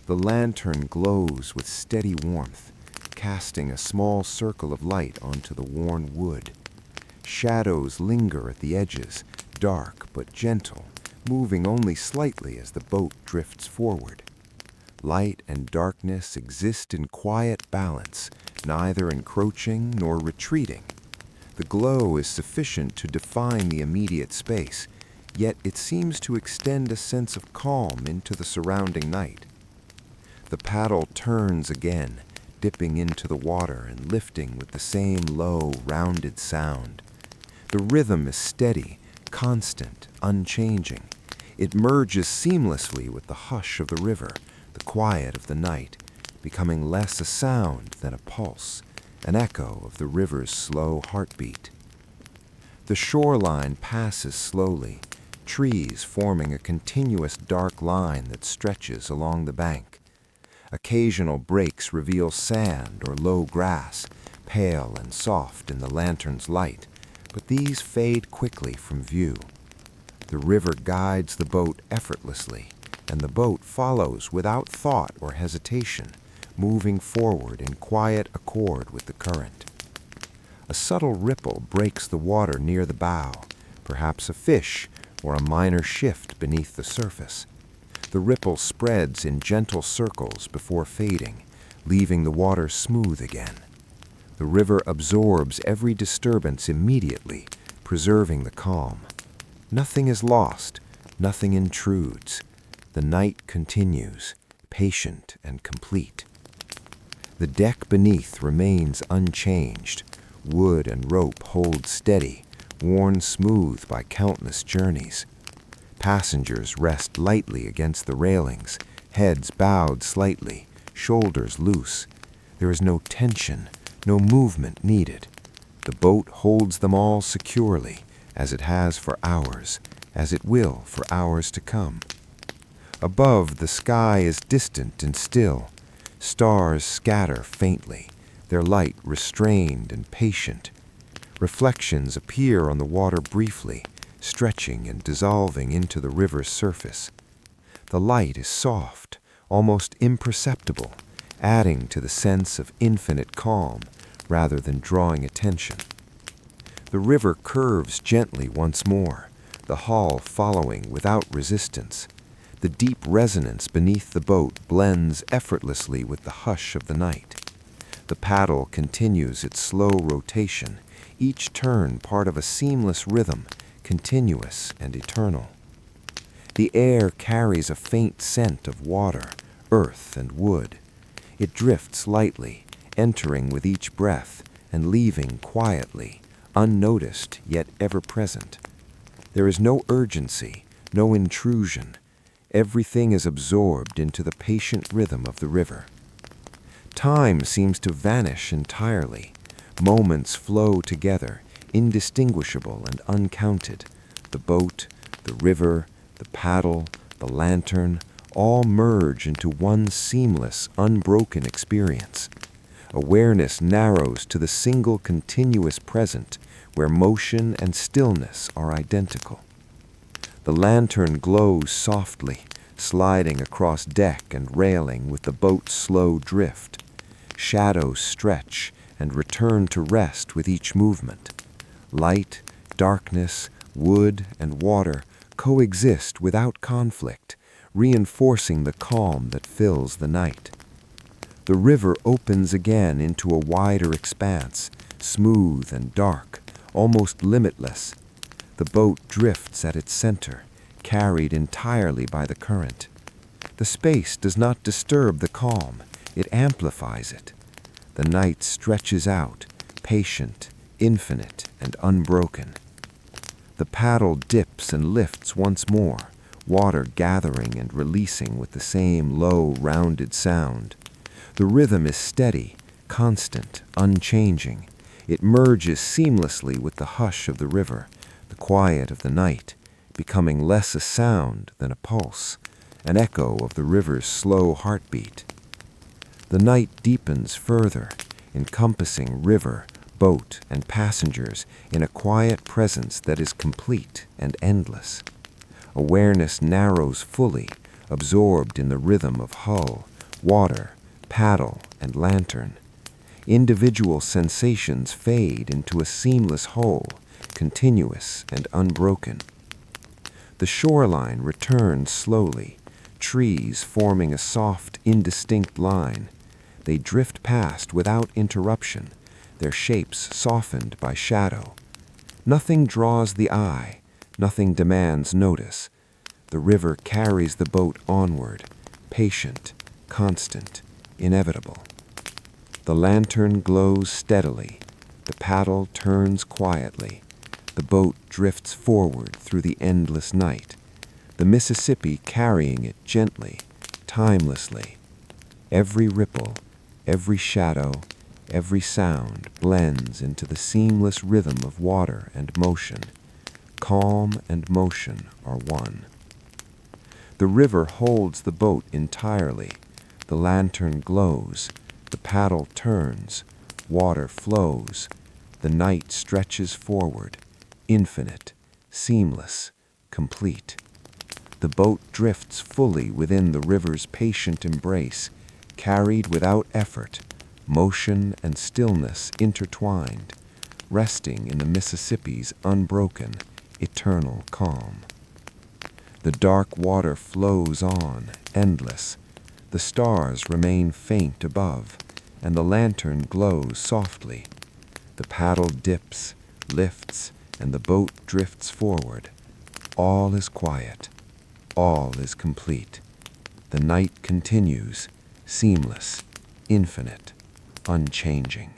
The lantern glows with steady warmth, casting a small circle of light onto the worn wood. Shadows linger at the edges, dark but gentle, moving only slightly as the boat drifts forward. Light and darkness exist in quiet balance, neither encroaching nor retreating. The glow is sufficient to define the immediate space, yet it seems to extend a sense of calm into the surrounding night. The paddle turns again, dipping into the water and lifting with the same low, rounded sound. The rhythm is steady, constant, unchanging. It merges seamlessly with the hush of the river, the quiet of the night, becoming less a sound than a pulse, an echo of the river's slow heartbeat. The shoreline passes slowly, trees forming a continuous dark line that stretches along the bank. Occasional breaks reveal sand or low grass, pale and soft in the lantern's light, but these fade quickly from view. The river guides the boat effortlessly, and the boat follows without thought or hesitation, moving forward in quiet accord with the current. A subtle ripple breaks the water near the bow, perhaps a fish or a minor shift beneath the surface. The ripple spreads in gentle circles before fading, leaving the water smooth again. The river absorbs every disturbance immediately, preserving the calm. Nothing is lost, nothing intrudes. The night continues, patient and complete. The deck beneath remains unchanged. Wood and rope hold steady, worn smooth by countless journeys. Passengers rest lightly against the railings, heads bowed slightly, shoulders loose. There is no tension, no movement needed. The boat holds them all securely, as it has for hours, as it will for hours to come. Above, the sky is distant and still. Stars scatter faintly, their light restrained and patient. Reflections appear on the water briefly, stretching and dissolving into the river's surface. The light is soft, almost imperceptible, adding to the sense of infinite calm rather than drawing attention. The river curves gently once more, the hull following without resistance. The deep resonance beneath the boat blends effortlessly with the hush of the night. The paddle continues its slow rotation, each turn part of a seamless rhythm, continuous and eternal. The air carries a faint scent of water, earth, and wood. It drifts lightly, entering with each breath and leaving quietly, unnoticed yet ever present. There is no urgency, no intrusion. Everything is absorbed into the patient rhythm of the river. Time seems to vanish entirely. Moments flow together, indistinguishable and uncounted. The boat, the river, the paddle, the lantern, all merge into one seamless, unbroken experience. Awareness narrows to the single continuous present, where motion and stillness are identical. The lantern glows softly, sliding across deck and railing with the boat's slow drift. Shadows stretch and return to rest with each movement. Light, darkness, wood, and water coexist without conflict, reinforcing the calm that fills the night. The river opens again into a wider expanse, smooth and dark, almost limitless. The boat drifts at its center, carried entirely by the current. The space does not disturb the calm, it amplifies it. The night stretches out, patient, infinite, and unbroken. The paddle dips and lifts once more, water gathering and releasing with the same low, rounded sound. The rhythm is steady, constant, unchanging. It merges seamlessly with the hush of the river, the quiet of the night, becoming less a sound than a pulse, an echo of the river's slow heartbeat. The night deepens further, encompassing river, boat, and passengers in a quiet presence that is complete and endless. Awareness narrows fully, absorbed in the rhythm of hull, water, paddle, and lantern. Individual sensations fade into a seamless whole, continuous and unbroken. The shoreline returns slowly, trees forming a soft, indistinct line. They drift past without interruption, their shapes softened by shadow. Nothing draws the eye, nothing demands notice. The river carries the boat onward, patient, constant, inevitable. The lantern glows steadily, the paddle turns quietly, the boat drifts forward through the endless night, the Mississippi carrying it gently, timelessly. Every ripple, every shadow, every sound blends into the seamless rhythm of water and motion. Calm and motion are one. The river holds the boat entirely. The lantern glows, the paddle turns, water flows, the night stretches forward, infinite, seamless, complete. The boat drifts fully within the river's patient embrace, carried without effort, motion and stillness intertwined, resting in the Mississippi's unbroken, eternal calm. The dark water flows on, endless. The stars remain faint above, and the lantern glows softly. The paddle dips, lifts, and the boat drifts forward. All is quiet. All is complete. The night continues, seamless, infinite, unchanging.